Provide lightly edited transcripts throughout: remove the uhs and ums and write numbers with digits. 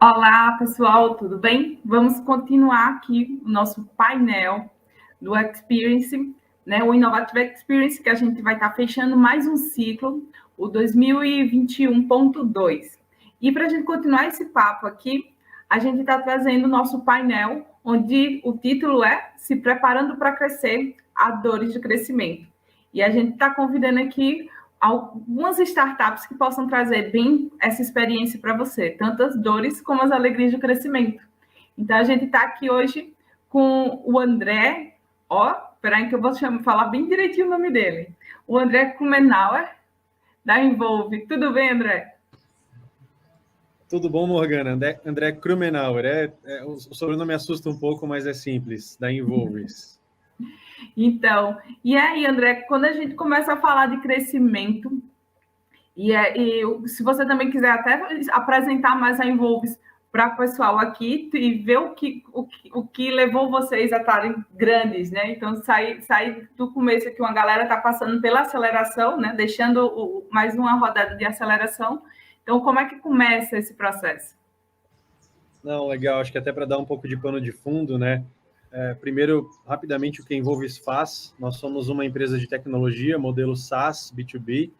Olá, pessoal, tudo bem? Vamos continuar aqui o nosso painel do Experience, né? O Innovative Experience, que a gente vai estar fechando mais um ciclo, o 2021.2. E para a gente continuar esse papo aqui, a gente está trazendo o nosso painel, onde o título é Se Preparando para Crescer, a Dores de Crescimento. E a gente está convidando aqui algumas startups que possam trazer bem essa experiência para você, tanto as dores como as alegrias do crescimento. Então, a gente está aqui hoje com o André, peraí que eu vou falar bem direitinho o nome dele. O André Kumenauer, da Involve. Tudo bem, André? Tudo bom, Morgana? André Krumenauer. O sobrenome assusta um pouco, mas é simples, da Involves. Então, e aí, André, quando a gente começa a falar de crescimento, se você também quiser até apresentar mais a Involves para o pessoal aqui e ver o que levou vocês a estarem grandes, né? Então, sair do começo que uma galera está passando pela aceleração, né? Deixando mais uma rodada de aceleração. Então, como é que começa esse processo? Não, legal. Acho que até para dar um pouco de pano de fundo, né? Primeiro, rapidamente, o que a Involves faz. Nós somos uma empresa de tecnologia, modelo SaaS, B2B,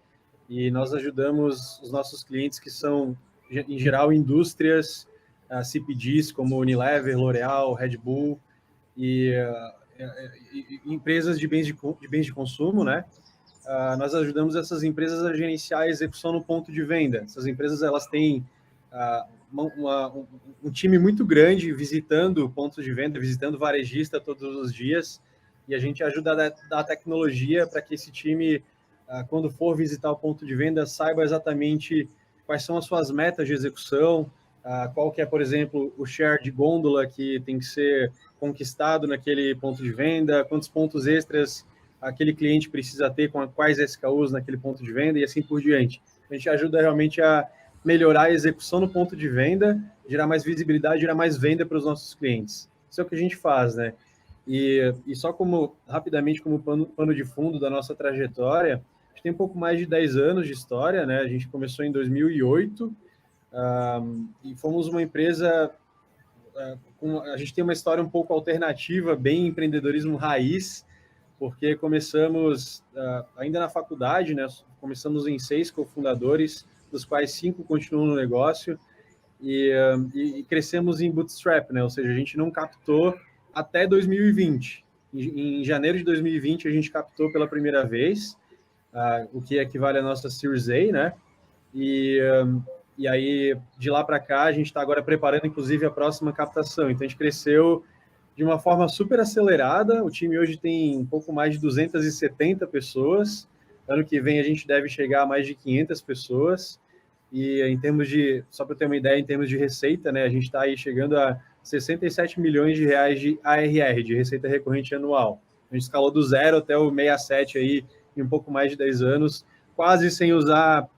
e nós ajudamos os nossos clientes que são, em geral, indústrias, CPGs, como Unilever, L'Oréal, Red Bull, e, empresas de bens de consumo, né? Nós ajudamos essas empresas a gerenciar a execução no ponto de venda. Essas empresas elas têm um time muito grande visitando pontos de venda, visitando varejista todos os dias, e a gente ajuda a dar tecnologia para que esse time, quando for visitar o ponto de venda, saiba exatamente quais são as suas metas de execução, qual que é, por exemplo, o share de gôndola que tem que ser conquistado naquele ponto de venda, quantos pontos extras aquele cliente precisa ter com quais SKUs naquele ponto de venda e assim por diante. A gente ajuda realmente a melhorar a execução no ponto de venda, gerar mais visibilidade, gerar mais venda para os nossos clientes. Isso é o que a gente faz, né? E só como, rapidamente, como pano de fundo da nossa trajetória, a gente tem um pouco mais de 10 anos de história, né? A gente começou em 2008 e fomos uma empresa a gente tem uma história um pouco alternativa, bem empreendedorismo raiz, porque começamos ainda na faculdade, né? Começamos em 6 cofundadores, dos quais 5 continuam no negócio, e crescemos em bootstrap, né? Ou seja, a gente não captou até 2020. Em janeiro de 2020, a gente captou pela primeira vez, o que equivale à nossa Series A, né? E aí, de lá para cá, a gente está agora preparando, inclusive, a próxima captação. Então, a gente cresceu de uma forma super acelerada. O time hoje tem um pouco mais de 270 pessoas. Ano que vem, a gente deve chegar a mais de 500 pessoas. E em termos de, só para ter uma ideia, em termos de receita, né, a gente está aí chegando a 67 milhões de reais de ARR, de receita recorrente anual. A gente escalou do zero até o 67 aí, em um pouco mais de 10 anos, quase sem usar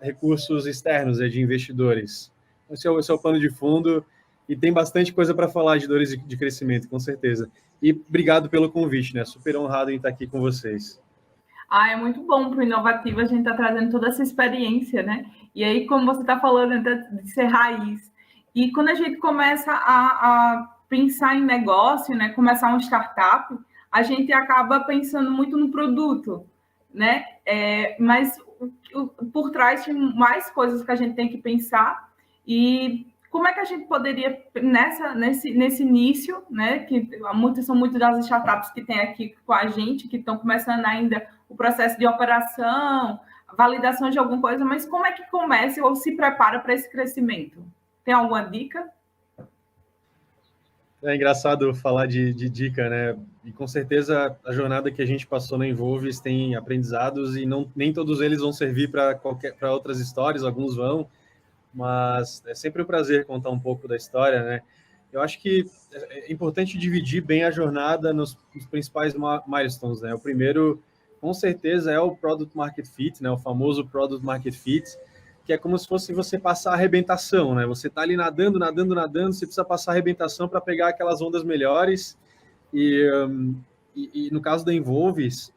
recursos externos, de investidores. Esse é o plano de fundo e tem bastante coisa para falar de dores de crescimento, com certeza. E obrigado pelo convite, né? Super honrado em estar aqui com vocês. É muito bom para o inovativo a gente estar trazendo toda essa experiência, né? E aí, como você está falando, de ser raiz. E quando a gente começa a pensar em negócio, né? Começar uma startup, a gente acaba pensando muito no produto, né? Mas por trás tem mais coisas que a gente tem que pensar. E como é que a gente poderia, nesse início, né? Que são muitas das startups que tem aqui com a gente, que estão começando ainda o processo de operação, validação de alguma coisa, mas como é que começa ou se prepara para esse crescimento? Tem alguma dica? É engraçado falar de dica, né? E com certeza a jornada que a gente passou na Involves tem aprendizados e nem todos eles vão servir para outras histórias, alguns vão, mas é sempre um prazer contar um pouco da história, né? Eu acho que é importante dividir bem a jornada nos principais milestones, né? O primeiro, com certeza, é o Product Market Fit, né? O famoso Product Market Fit, que é como se fosse você passar a arrebentação, né? Você está ali nadando, nadando, nadando, você precisa passar a arrebentação para pegar aquelas ondas melhores. E no caso da Involves,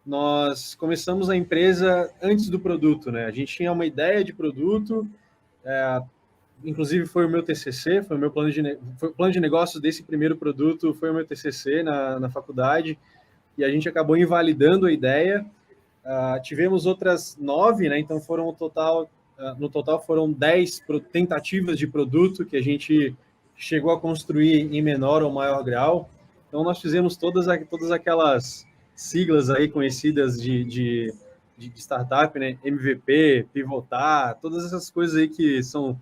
nós começamos a empresa antes do produto, né? A gente tinha uma ideia de produto, inclusive foi o meu TCC, foi o meu foi o plano de negócios desse primeiro produto, foi o meu TCC na faculdade, e a gente acabou invalidando a ideia. Tivemos outras 9, né? Então foram no total foram 10 tentativas de produto que a gente chegou a construir em menor ou maior grau. Então nós fizemos todas aquelas siglas aí conhecidas de startup, né? MVP, pivotar, todas essas coisas aí que estão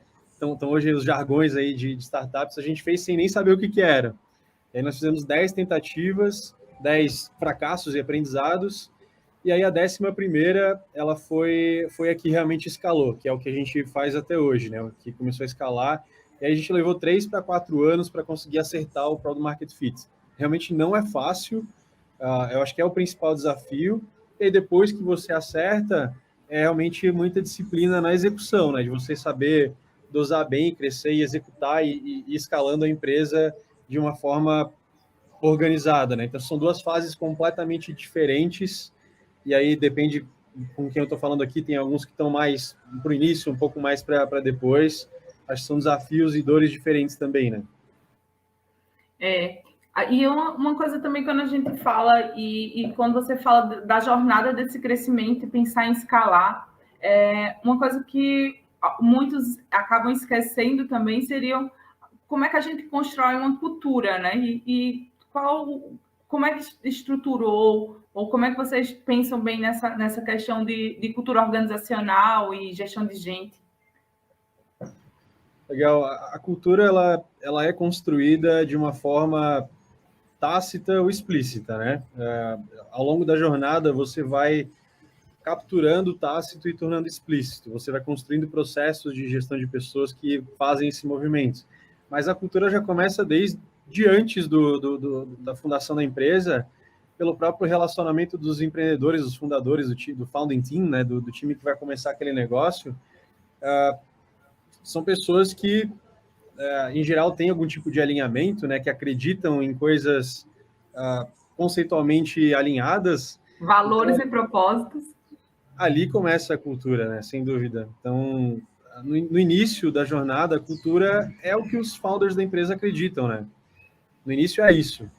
hoje os jargões aí de startups, a gente fez sem nem saber o que era. E aí nós fizemos 10 tentativas, 10 fracassos e aprendizados, e aí a 11ª, ela foi a que realmente escalou, que é o que a gente faz até hoje, né? O que começou a escalar. E aí a gente levou 3 para 4 anos para conseguir acertar o Product Market Fit. Realmente não é fácil, eu acho que é o principal desafio. E depois que você acerta, é realmente muita disciplina na execução, né? De você saber dosar bem, crescer e executar e escalando a empresa de uma forma organizada, né? Então são duas fases completamente diferentes, e aí depende com quem eu estou falando aqui, tem alguns que estão mais para o início, um pouco mais para depois. Acho que são desafios e dores diferentes também, né? E uma coisa também quando a gente fala, e quando você fala da jornada desse crescimento e pensar em escalar, uma coisa que muitos acabam esquecendo também seriam como é que a gente constrói uma cultura, né? E como é que estruturou, ou como é que vocês pensam bem nessa questão de cultura organizacional e gestão de gente? Legal. A cultura, ela é construída de uma forma tácita ou explícita, né? Ao longo da jornada, você vai capturando o tácito e tornando explícito. Você vai construindo processos de gestão de pessoas que fazem esse movimento. Mas a cultura já começa desde antes da fundação da empresa, pelo próprio relacionamento dos empreendedores, dos fundadores, do founding team, né, do time que vai começar aquele negócio. São pessoas que, em geral, têm algum tipo de alinhamento, né, que acreditam em coisas conceitualmente alinhadas. Valores então, e propósitos. Ali começa a cultura, né, sem dúvida. Então, no início da jornada, a cultura é o que os founders da empresa acreditam, né? No início é isso.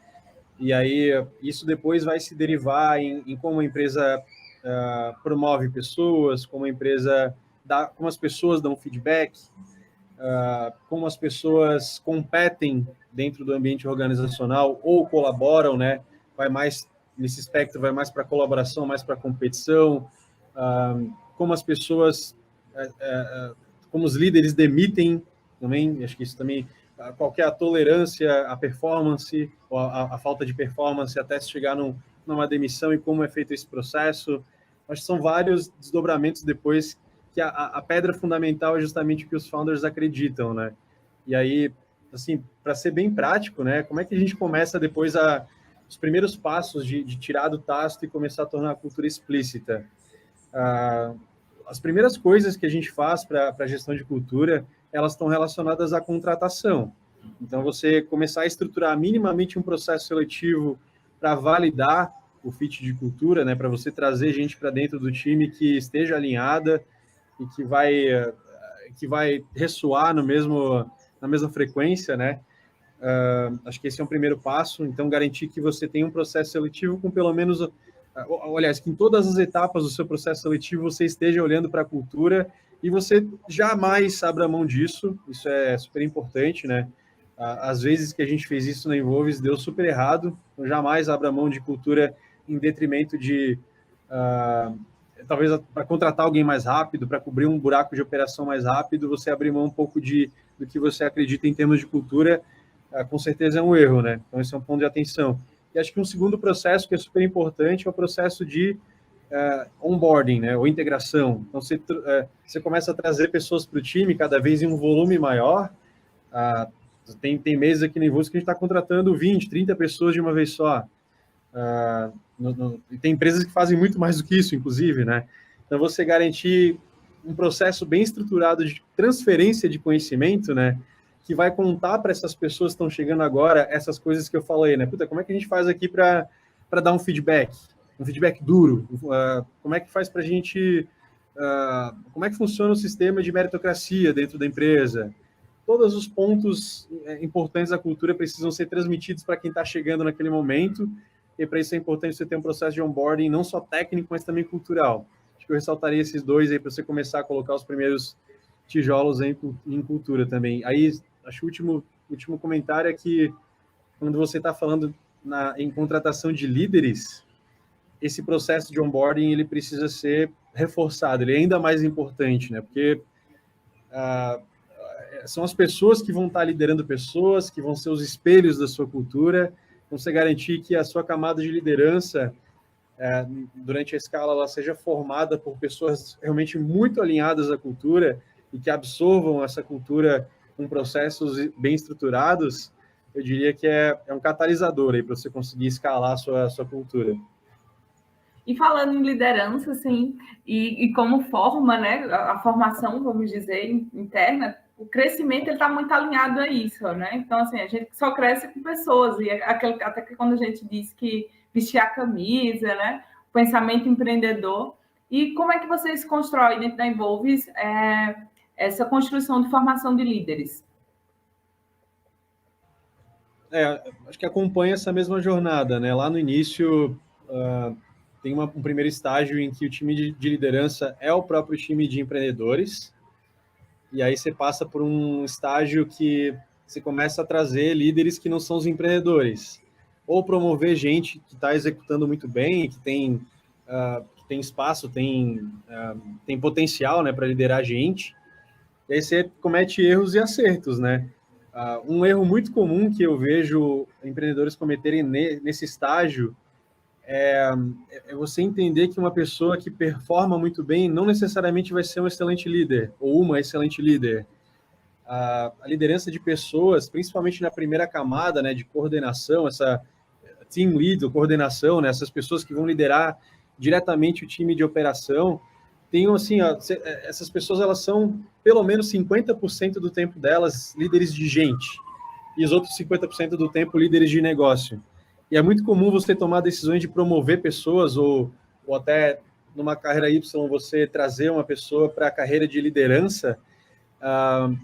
E aí, isso depois vai se derivar em como a empresa promove pessoas, como a empresa como as pessoas dão feedback, como as pessoas competem dentro do ambiente organizacional ou colaboram, né? Vai mais nesse espectro, vai mais para colaboração, mais para competição, como as pessoas, como os líderes demitem também, acho que isso também, qual que é a tolerância à performance, ou a falta de performance até se chegar numa demissão e como é feito esse processo. Acho que são vários desdobramentos depois que a pedra fundamental é justamente o que os founders acreditam, né? E aí, assim, para ser bem prático, né? Como é que a gente começa depois os primeiros passos de tirar do tácito e começar a tornar a cultura explícita? As primeiras coisas que a gente faz para a gestão de cultura, elas estão relacionadas à contratação. Então, você começar a estruturar minimamente um processo seletivo para validar o fit de cultura, né, para você trazer gente para dentro do time que esteja alinhada e que vai ressoar na mesma frequência, né? Acho que esse é um primeiro passo. Então, garantir que você tem um processo seletivo com pelo menos, aliás, que em todas as etapas do seu processo seletivo você esteja olhando para a cultura e você jamais abra mão disso. Isso é super importante, né? Às vezes que a gente fez isso na Involves deu super errado. Então, jamais abra mão de cultura em detrimento de talvez para contratar alguém mais rápido, para cobrir um buraco de operação mais rápido, você abrir mão um pouco do que você acredita em termos de cultura, com certeza é um erro, né? Então, esse é um ponto de atenção. E acho que um segundo processo que é super importante é o processo de onboarding, né? Ou integração. Então, você começa a trazer pessoas para o time cada vez em um volume maior. Tem meses aqui no Invoice que a gente está contratando 20, 30 pessoas de uma vez só. E tem empresas que fazem muito mais do que isso, inclusive, né? Então, você garantir um processo bem estruturado de transferência de conhecimento, né? Que vai contar para essas pessoas que estão chegando agora essas coisas que eu falei, né? Puta, como é que a gente faz aqui para dar um feedback duro? Como é que faz para a gente... como é que funciona o sistema de meritocracia dentro da empresa? todos os pontos importantes da cultura precisam ser transmitidos para quem está chegando naquele momento, e para isso é importante você ter um processo de onboarding não só técnico, mas também cultural. Acho que eu ressaltaria esses dois aí para você começar a colocar os primeiros tijolos em cultura também. Aí, acho que o último comentário é que quando você está falando em contratação de líderes, esse processo de onboarding ele precisa ser reforçado, ele é ainda mais importante, né? Porque são as pessoas que vão estar liderando pessoas, que vão ser os espelhos da sua cultura, vão você garantir que a sua camada de liderança, durante a escala, ela seja formada por pessoas realmente muito alinhadas à cultura e que absorvam essa cultura com processos bem estruturados, eu diria que é um catalisador aí para você conseguir escalar a sua cultura. E falando em liderança, assim, e como forma, né, a formação, vamos dizer, interna, o crescimento está muito alinhado a isso, né? Então, assim, a gente só cresce com pessoas, e até que quando a gente diz que vestir a camisa, né, o pensamento empreendedor. E como é que vocês constroem dentro da Envolves essa construção de formação de líderes? Acho que acompanha essa mesma jornada, né? Lá no início, tem um primeiro estágio em que o time de liderança é o próprio time de empreendedores, e aí você passa por um estágio que você começa a trazer líderes que não são os empreendedores, ou promover gente que está executando muito bem, que tem espaço, tem potencial, né, para liderar gente, e aí você comete erros e acertos, né? Um erro muito comum que eu vejo empreendedores cometerem nesse estágio é você entender que uma pessoa que performa muito bem não necessariamente vai ser um excelente líder ou uma excelente líder. A liderança de pessoas, principalmente na primeira camada, né, de coordenação, essa team lead, ou coordenação, né, essas pessoas que vão liderar diretamente o time de operação, assim, essas pessoas elas são pelo menos 50% do tempo delas líderes de gente e os outros 50% do tempo líderes de negócio. E é muito comum você tomar decisões de promover pessoas ou até numa carreira Y você trazer uma pessoa para a carreira de liderança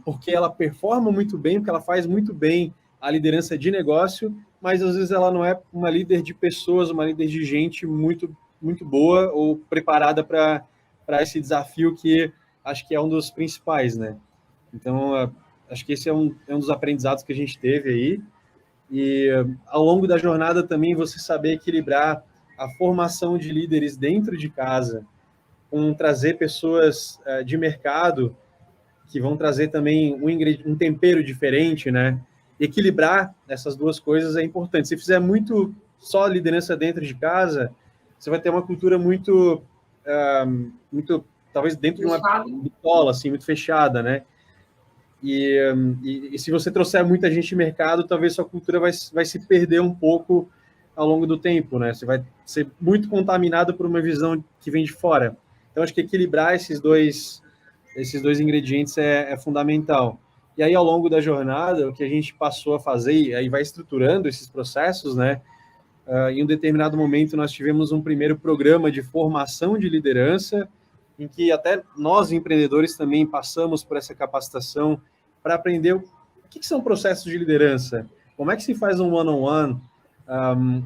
porque ela performa muito bem, porque ela faz muito bem a liderança de negócio, mas às vezes ela não é uma líder de pessoas, uma líder de gente muito, muito boa ou preparada para esse desafio que acho que é um dos principais, né? Então, acho que esse é um dos aprendizados que a gente teve aí. E ao longo da jornada também você saber equilibrar a formação de líderes dentro de casa com trazer pessoas de mercado que vão trazer também um tempero diferente, né? Equilibrar essas duas coisas é importante. Se fizer muito só liderança dentro de casa, você vai ter uma cultura muito talvez dentro de uma bitola, assim, muito fechada, né? E se você trouxer muita gente de mercado, talvez sua cultura vai se perder um pouco ao longo do tempo, né? Você vai ser muito contaminado por uma visão que vem de fora. Então, acho que equilibrar esses dois ingredientes é fundamental. E aí, ao longo da jornada, o que a gente passou a fazer, e aí vai estruturando esses processos, né? Em um determinado momento, nós tivemos um primeiro programa de formação de liderança, em que até nós, empreendedores, também passamos por essa capacitação para aprender o que são processos de liderança, como é que se faz um one-on-one,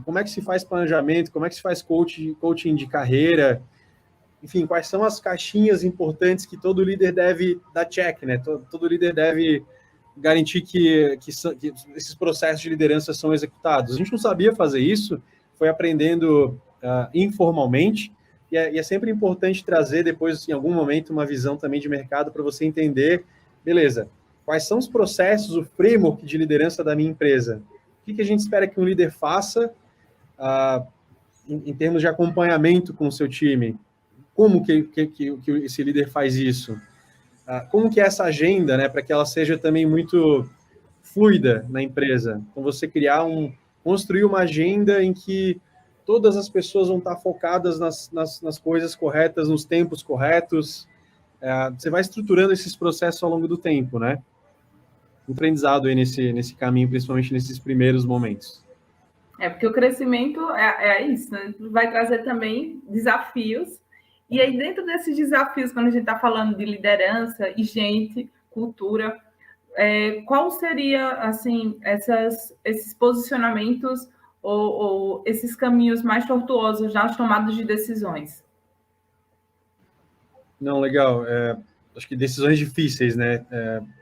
como é que se faz planejamento, como é que se faz coaching de carreira, enfim, quais são as caixinhas importantes que todo líder deve dar check, né? Todo líder deve garantir que esses processos de liderança são executados. A gente não sabia fazer isso, foi aprendendo informalmente, e é sempre importante trazer depois, em algum momento, uma visão também de mercado para você entender, beleza, quais são os processos, o framework de liderança da minha empresa? O que a gente espera que um líder faça em termos de acompanhamento com o seu time? Como que esse líder faz isso? Como que é essa agenda, né, para que ela seja também muito fluida na empresa? Então, você construir uma agenda em que todas as pessoas vão estar focadas nas coisas corretas, nos tempos corretos. Você vai estruturando esses processos ao longo do tempo, né? Um aprendizado aí nesse caminho, principalmente nesses primeiros momentos. Porque o crescimento é isso, né? Vai trazer também desafios. E aí, dentro desses desafios, quando a gente está falando de liderança e gente, cultura, qual seria, assim, esses posicionamentos ou esses caminhos mais tortuosos nas tomadas de decisões? Não, legal. Acho que decisões difíceis, né?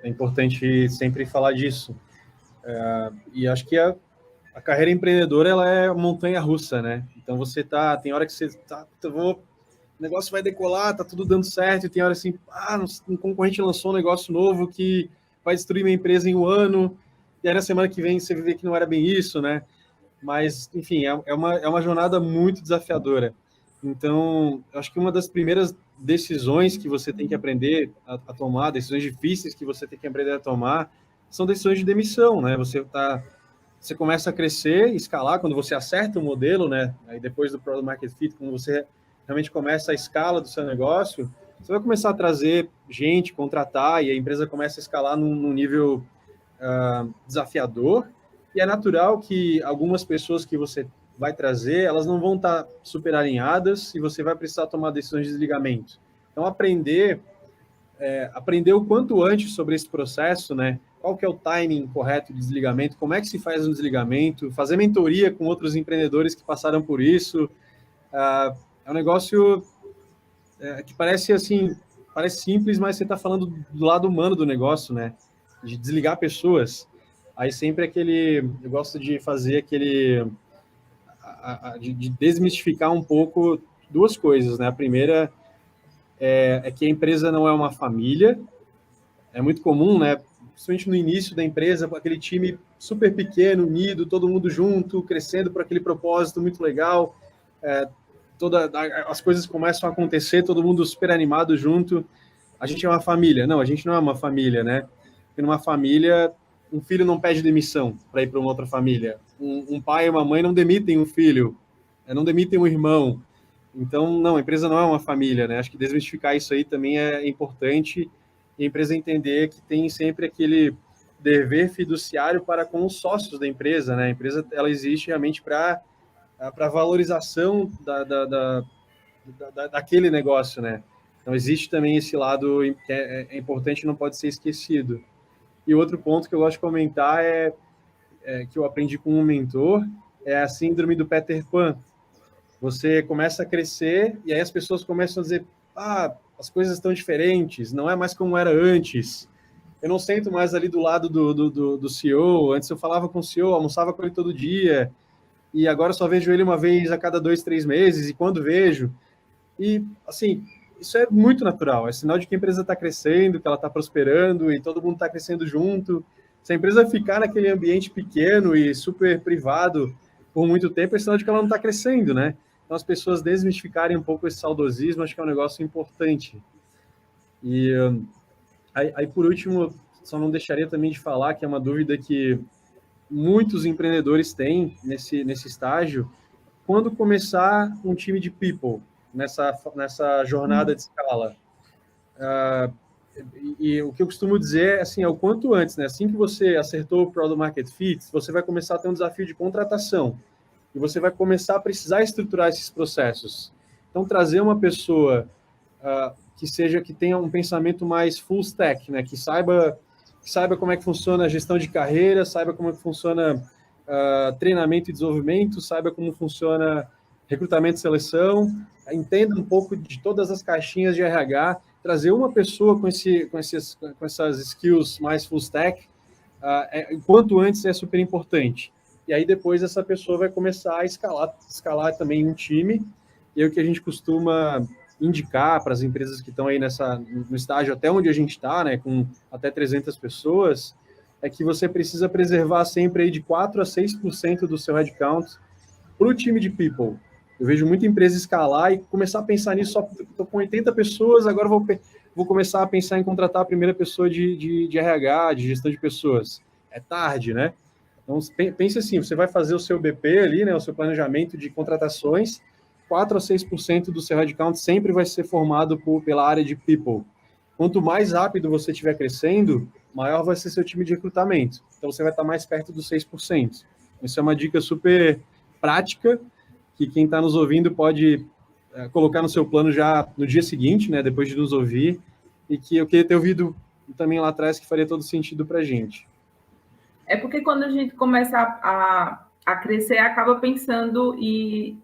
É importante sempre falar disso. E acho que a carreira empreendedora, ela é montanha-russa, né? Então tem hora que você o negócio vai decolar, tá tudo dando certo, e tem hora assim, um concorrente lançou um negócio novo que vai destruir minha empresa em um ano, e aí na semana que vem você vê que não era bem isso, né? Mas, enfim, é uma jornada muito desafiadora. Então, acho que uma das primeiras decisões que você tem que aprender a tomar, decisões difíceis que você tem que aprender a tomar, são decisões de demissão, né? Você começa a crescer, escalar, quando você acerta o modelo, né? Aí depois do Product Market Fit, quando você realmente começa a escala do seu negócio, você vai começar a trazer gente, contratar, e a empresa começa a escalar num nível desafiador, e é natural que algumas pessoas que você vai trazer, elas não vão estar super alinhadas e você vai precisar tomar decisões de desligamento. Então, aprender o quanto antes sobre esse processo, né? Qual que é o timing correto de desligamento, como é que se faz um desligamento, fazer mentoria com outros empreendedores que passaram por isso. É um negócio que parece assim, parece simples, mas você está falando do lado humano do negócio, né? De desligar pessoas. Aí sempre eu gosto de fazer de desmistificar um pouco duas coisas, né? A primeira é que a empresa não é uma família. É muito comum, né? Principalmente no início da empresa, aquele time super pequeno, unido, todo mundo junto, crescendo por aquele propósito muito legal. As coisas começam a acontecer, todo mundo super animado junto. A gente é uma família. Não, a gente não é uma família, né? Porque numa família, um filho não pede demissão para ir para uma outra família. Um pai e uma mãe não demitem um filho, não demitem um irmão. Então, não, a empresa não é uma família, né? Acho que desmistificar isso aí também é importante, e a empresa entender que tem sempre aquele dever fiduciário para com os sócios da empresa, né? A empresa, ela existe realmente para valorização daquele negócio, né? Então, existe também esse lado que é importante e não pode ser esquecido. E outro ponto que eu gosto de comentar que eu aprendi com um mentor, é a síndrome do Peter Pan. Você começa a crescer e aí as pessoas começam a dizer, as coisas estão diferentes, não é mais como era antes. Eu não sento mais ali do lado do CEO, antes eu falava com o CEO, almoçava com ele todo dia, e agora só vejo ele uma vez a cada 2, 3 meses, e quando vejo... E, assim, isso é muito natural, é sinal de que a empresa está crescendo, que ela está prosperando, e todo mundo está crescendo junto. Se a empresa ficar naquele ambiente pequeno e super privado por muito tempo, é sinal de que ela não está crescendo, né? Então, as pessoas desmistificarem um pouco esse saudosismo, acho que é um negócio importante. E aí, por último, só não deixaria também de falar que é uma dúvida que muitos empreendedores têm nesse estágio: quando começar um time de people nessa jornada de escala? E o que eu costumo dizer assim, é o quanto antes, né? Assim que você acertou o Product Market Fit, você vai começar a ter um desafio de contratação e você vai começar a precisar estruturar esses processos. Então, trazer uma pessoa que tenha um pensamento mais full stack, né? Que saiba como é que funciona a gestão de carreira, saiba como é que funciona treinamento e desenvolvimento, saiba como funciona recrutamento e seleção, entenda um pouco de todas as caixinhas de RH, trazer uma pessoa com essas skills mais full stack, quanto antes é super importante. E aí depois essa pessoa vai começar a escalar também um time, e é o que a gente costuma indicar para as empresas que estão aí no estágio até onde a gente está, né, com até 300 pessoas, é que você precisa preservar sempre aí de 4 a 6% do seu headcount para o time de people. Eu vejo muita empresa escalar e começar a pensar nisso, só estou com 80 pessoas, agora vou começar a pensar em contratar a primeira pessoa de RH, de gestão de pessoas. É tarde, né? Então, pense assim, você vai fazer o seu BP ali, né, o seu planejamento de contratações, 4 a 6% do seu headcount sempre vai ser formado pela área de people. Quanto mais rápido você estiver crescendo, maior vai ser seu time de recrutamento. Então, você vai estar mais perto dos 6%. Isso é uma dica super prática, que quem está nos ouvindo pode colocar no seu plano já no dia seguinte, né, depois de nos ouvir, e que eu queria ter ouvido e também lá atrás que faria todo sentido para a gente. É porque quando a gente começa a crescer, acaba pensando e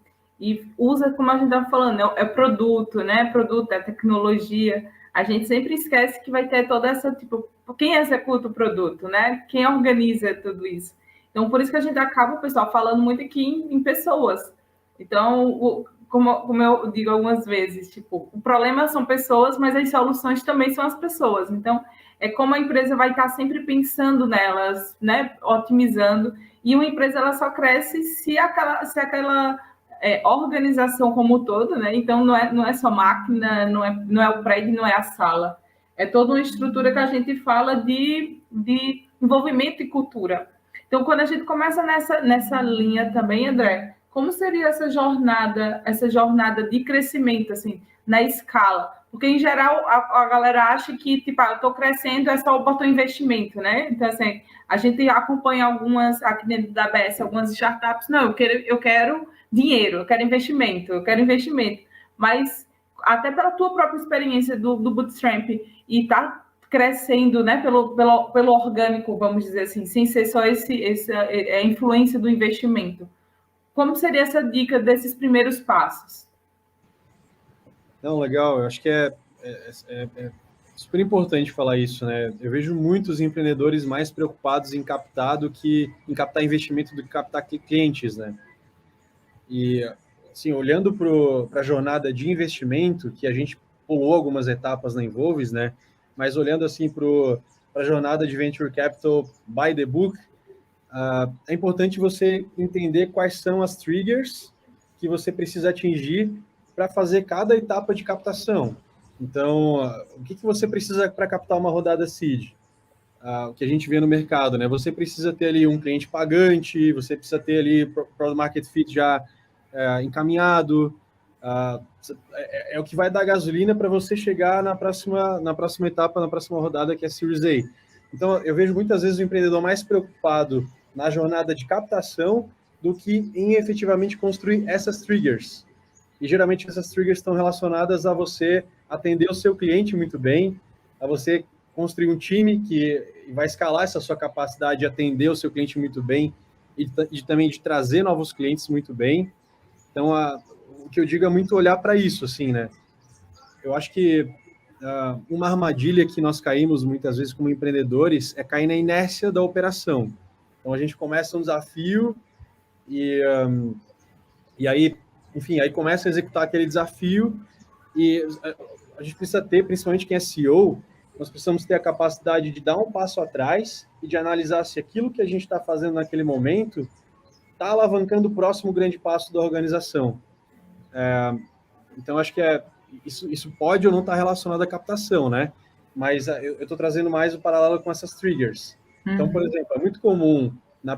usa, como a gente estava falando, é produto, né? Produto, é tecnologia. A gente sempre esquece que vai ter toda essa, tipo, quem executa o produto, né? Quem organiza tudo isso. Então, por isso que a gente acaba, pessoal, falando muito aqui em pessoas. Então, como eu digo algumas vezes, tipo, o problema são pessoas, mas as soluções também são as pessoas. Então, é como a empresa vai estar sempre pensando nelas, né, otimizando, e uma empresa ela só cresce se aquela organização como um todo, né, então não é só máquina, não é o prédio, não é a sala, é toda uma estrutura que a gente fala de envolvimento e cultura. Então, quando a gente começa nessa linha também, André, como seria essa jornada de crescimento, assim, na escala? Porque, em geral, a galera acha que, tipo, eu estou crescendo, é só botar investimento, né? Então, assim, a gente acompanha algumas, aqui dentro da ABS, algumas startups, não, eu quero dinheiro, eu quero investimento. Mas, até pela tua própria experiência do Bootstrap, e tá crescendo, né, pelo orgânico, vamos dizer assim, sem ser só a influência do investimento. Como seria essa dica desses primeiros passos? Não, legal, eu acho que é super importante falar isso, né? Eu vejo muitos empreendedores mais preocupados em captar do que em captar investimento do que captar clientes, né? E, assim, olhando para a jornada de investimento, que a gente pulou algumas etapas na Involves, né? Mas olhando, assim, para a jornada de Venture Capital by the book, é importante você entender quais são as triggers que você precisa atingir para fazer cada etapa de captação. Então, o que você precisa para captar uma rodada seed? O que a gente vê no mercado, né? Você precisa ter ali um cliente pagante, você precisa ter ali product market fit já encaminhado. É o que vai dar gasolina para você chegar na próxima etapa, na próxima rodada, que é a Series A. Então, eu vejo muitas vezes o empreendedor mais preocupado na jornada de captação do que em efetivamente construir essas triggers. E geralmente essas triggers estão relacionadas a você atender o seu cliente muito bem, a você construir um time que vai escalar essa sua capacidade de atender o seu cliente muito bem e também de trazer novos clientes muito bem. Então, o que eu digo é muito olhar para isso, assim, né? Eu acho que uma armadilha que nós caímos muitas vezes como empreendedores é cair na inércia da operação. Então, a gente começa um desafio e aí, enfim, aí começa a executar aquele desafio e a gente precisa ter, principalmente quem é CEO, nós precisamos ter a capacidade de dar um passo atrás e de analisar se aquilo que a gente está fazendo naquele momento está alavancando o próximo grande passo da organização. Então, acho que isso pode ou não estar relacionado à captação, né? Mas eu estou trazendo mais o paralelo com essas triggers. Então, por exemplo, é muito comum no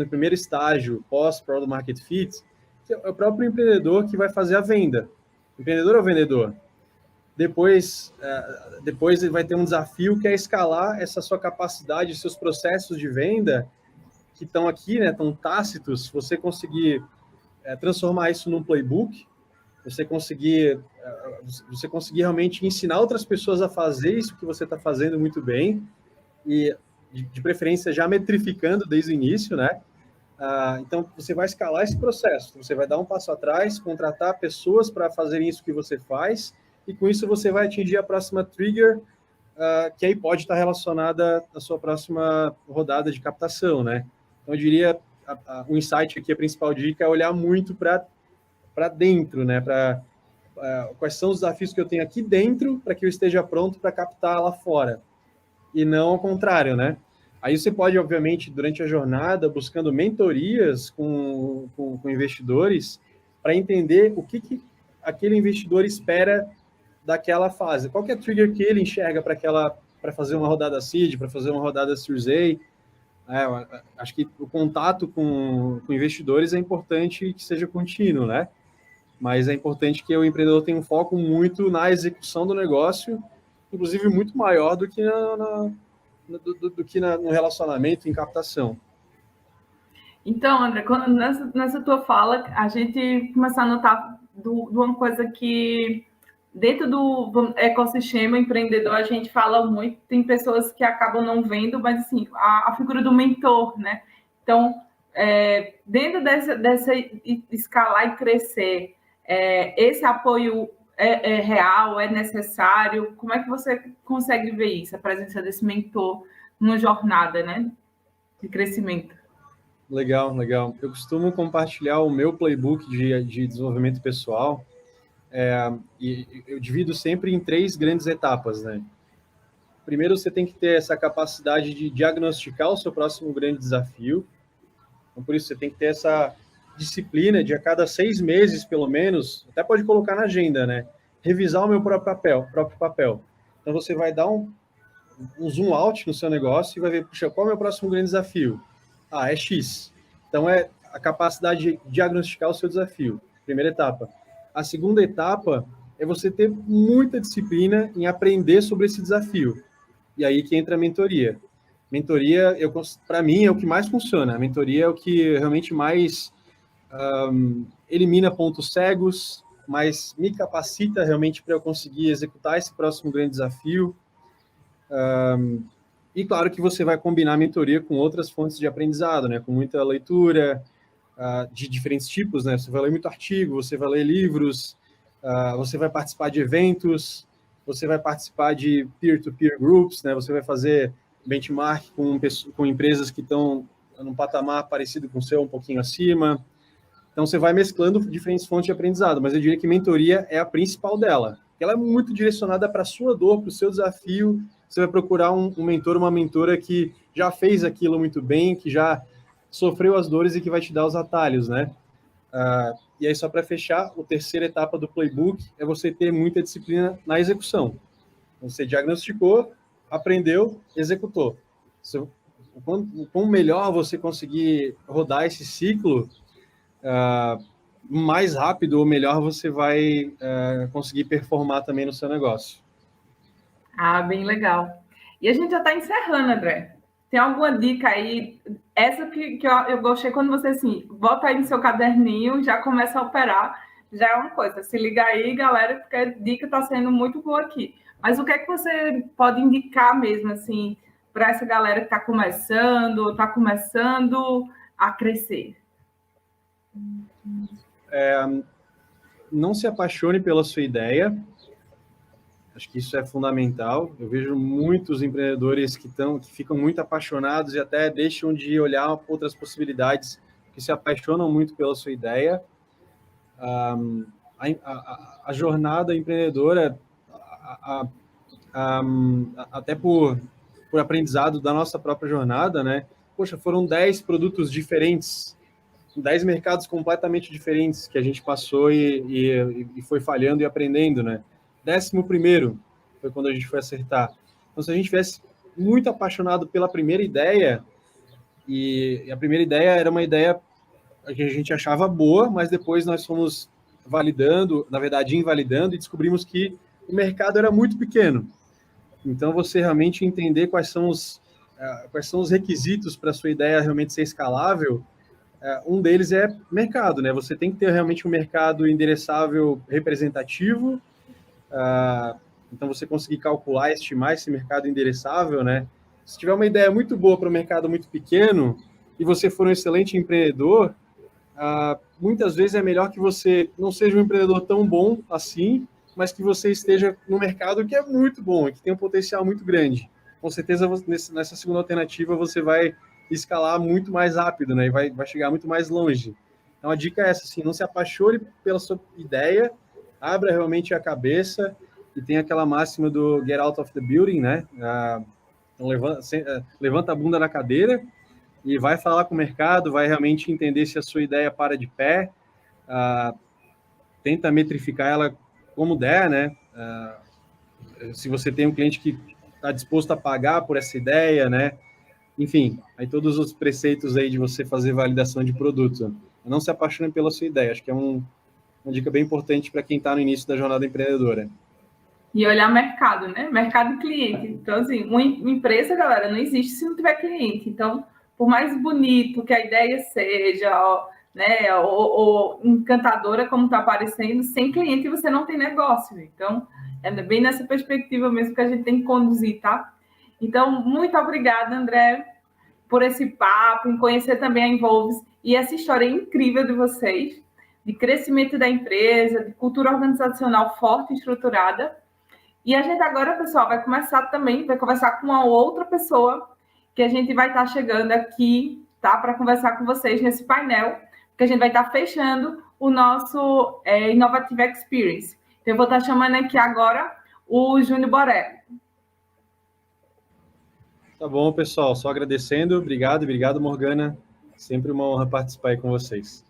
primeiro estágio, pós-product market fit, que é o próprio empreendedor que vai fazer a venda. Empreendedor ou vendedor? Depois ele vai ter um desafio que é escalar essa sua capacidade, seus processos de venda que estão aqui, né, estão tácitos, você conseguir transformar isso num playbook, você conseguir realmente ensinar outras pessoas a fazer isso que você está fazendo muito bem e, de preferência, já metrificando desde o início, né? Então, você vai escalar esse processo, você vai dar um passo atrás, contratar pessoas para fazerem isso que você faz, e com isso você vai atingir a próxima trigger, que aí pode estar relacionada à sua próxima rodada de captação, né? Então, eu diria, o insight aqui, a principal dica é olhar muito para dentro, né? Quais são os desafios que eu tenho aqui dentro para que eu esteja pronto para captar lá fora, e não ao contrário, né? Aí você pode, obviamente, durante a jornada, buscando mentorias com investidores para entender o que aquele investidor espera daquela fase. Qual que é a trigger que ele enxerga para fazer uma rodada seed, para fazer uma rodada Series A. Acho que o contato com investidores é importante que seja contínuo, né? Mas é importante que o empreendedor tenha um foco muito na execução do negócio, inclusive muito maior do que no relacionamento, em captação. Então, André, nessa tua fala, a gente começa a notar de uma coisa que dentro do ecossistema empreendedor, a gente fala muito, tem pessoas que acabam não vendo, mas assim, a figura do mentor, né? Então, dentro dessa escalar e crescer, esse apoio é real, é necessário? Como é que você consegue ver isso, a presença desse mentor numa jornada, né, de crescimento? Legal, legal. Eu costumo compartilhar o meu playbook de desenvolvimento pessoal, e eu divido sempre em 3 grandes etapas, né? Primeiro, você tem que ter essa capacidade de diagnosticar o seu próximo grande desafio. Então, por isso, você tem que ter essa disciplina de a cada 6 meses, pelo menos, até pode colocar na agenda, né? Revisar o meu próprio papel. Então, você vai dar um zoom out no seu negócio e vai ver, puxa, qual é o meu próximo grande desafio? Ah, é X. Então, é a capacidade de diagnosticar o seu desafio. Primeira etapa. A segunda etapa é você ter muita disciplina em aprender sobre esse desafio. E aí que entra a mentoria. Mentoria, para mim, é o que mais funciona. A mentoria é o que realmente mais elimina pontos cegos, mas me capacita realmente para eu conseguir executar esse próximo grande desafio. E claro que você vai combinar a mentoria com outras fontes de aprendizado, né? Com muita leitura de diferentes tipos, né? Você vai ler muito artigo, você vai ler livros, você vai participar de eventos, você vai participar de peer-to-peer groups, né? Você vai fazer benchmark com empresas que estão num patamar parecido com o seu, um pouquinho acima. Então, você vai mesclando diferentes fontes de aprendizado, mas eu diria que mentoria é a principal dela. Ela é muito direcionada para a sua dor, para o seu desafio. Você vai procurar um mentor, uma mentora que já fez aquilo muito bem, que já sofreu as dores e que vai te dar os atalhos, né? E aí, só para fechar, a terceira etapa do playbook é você ter muita disciplina na execução. Você diagnosticou, aprendeu, executou. O quão melhor você conseguir rodar esse ciclo, mais rápido ou melhor você vai conseguir performar também no seu negócio. Ah, bem legal. E a gente já está encerrando, André. Tem alguma dica aí? Essa que eu gostei quando você, assim, bota aí no seu caderninho, já começa a operar, já é uma coisa. Se liga aí, galera, porque a dica está sendo muito boa aqui. Mas o que é que você pode indicar mesmo, assim, para essa galera que está começando a crescer? Não se apaixone pela sua ideia. Acho que isso é fundamental. Eu vejo muitos empreendedores que ficam muito apaixonados e até deixam de olhar outras possibilidades, que se apaixonam muito pela sua ideia. A jornada empreendedora, até por aprendizado da nossa própria jornada, né? Poxa, foram 10 produtos diferentes, 10 mercados completamente diferentes que a gente passou e foi falhando e aprendendo, né? 11º foi quando a gente foi acertar. Então, se a gente tivesse muito apaixonado pela primeira ideia, e a primeira ideia era uma ideia que a gente achava boa, mas depois nós fomos validando, na verdade, invalidando, e descobrimos que o mercado era muito pequeno. Então, você realmente entender quais são os requisitos para a sua ideia realmente ser escalável, um deles é mercado, né? Você tem que ter realmente um mercado endereçável representativo, então você conseguir calcular, estimar esse mercado endereçável, né? Se tiver uma ideia muito boa para um mercado muito pequeno e você for um excelente empreendedor, muitas vezes é melhor que você não seja um empreendedor tão bom assim, mas que você esteja no mercado que é muito bom e que tem um potencial muito grande. Com certeza, nessa segunda alternativa, você vai escalar muito mais rápido, né? E vai chegar muito mais longe. Então, a dica é essa, assim, não se apaixone pela sua ideia, abra realmente a cabeça e tem aquela máxima do get out of the building, né? Então, levanta a bunda da cadeira e vai falar com o mercado, vai realmente entender se a sua ideia para de pé, tenta metrificar ela como der, né? Se você tem um cliente que está disposto a pagar por essa ideia, né? Enfim, aí todos os preceitos aí de você fazer validação de produto. Não se apaixone pela sua ideia, acho que é uma dica bem importante para quem está no início da jornada empreendedora. E olhar mercado, né? Mercado e cliente. Então, assim, uma empresa, galera, não existe se não tiver cliente. Então, por mais bonito que a ideia seja, né, ou encantadora como está aparecendo, sem cliente você não tem negócio. Então, é bem nessa perspectiva mesmo que a gente tem que conduzir, tá? Então, muito obrigada, André, por esse papo, em conhecer também a Involves e essa história incrível de vocês, de crescimento da empresa, de cultura organizacional forte e estruturada. E a gente agora, pessoal, vai conversar com uma outra pessoa que a gente vai estar chegando aqui, tá, para conversar com vocês nesse painel, que a gente vai estar fechando o nosso Innovative Experience. Então, eu vou estar chamando aqui agora o Júnior Borelli. Tá bom, pessoal. Só agradecendo. Obrigado, Morgana. Sempre uma honra participar aí com vocês.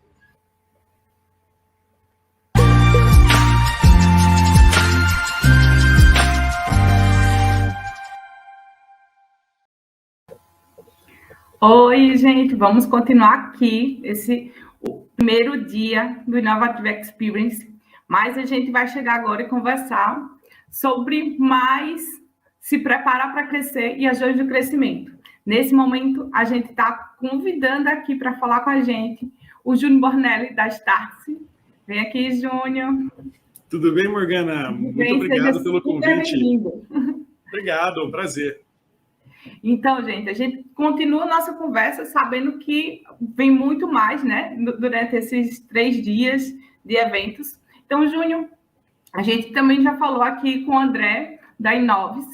Oi, gente. Vamos continuar aqui o primeiro dia do Innovative Experience, mas a gente vai chegar agora e conversar sobre mais se preparar para crescer e ações do crescimento. Nesse momento, a gente está convidando aqui para falar com a gente o Júnior Borelli, da Startse. Vem aqui, Júnior. Tudo bem, Morgana? Muito obrigado pelo convite. Obrigado, é um prazer. Então, gente, a gente continua a nossa conversa sabendo que vem muito mais, né, durante esses 3 dias de eventos. Então, Júnior, a gente também já falou aqui com o André, da Involves,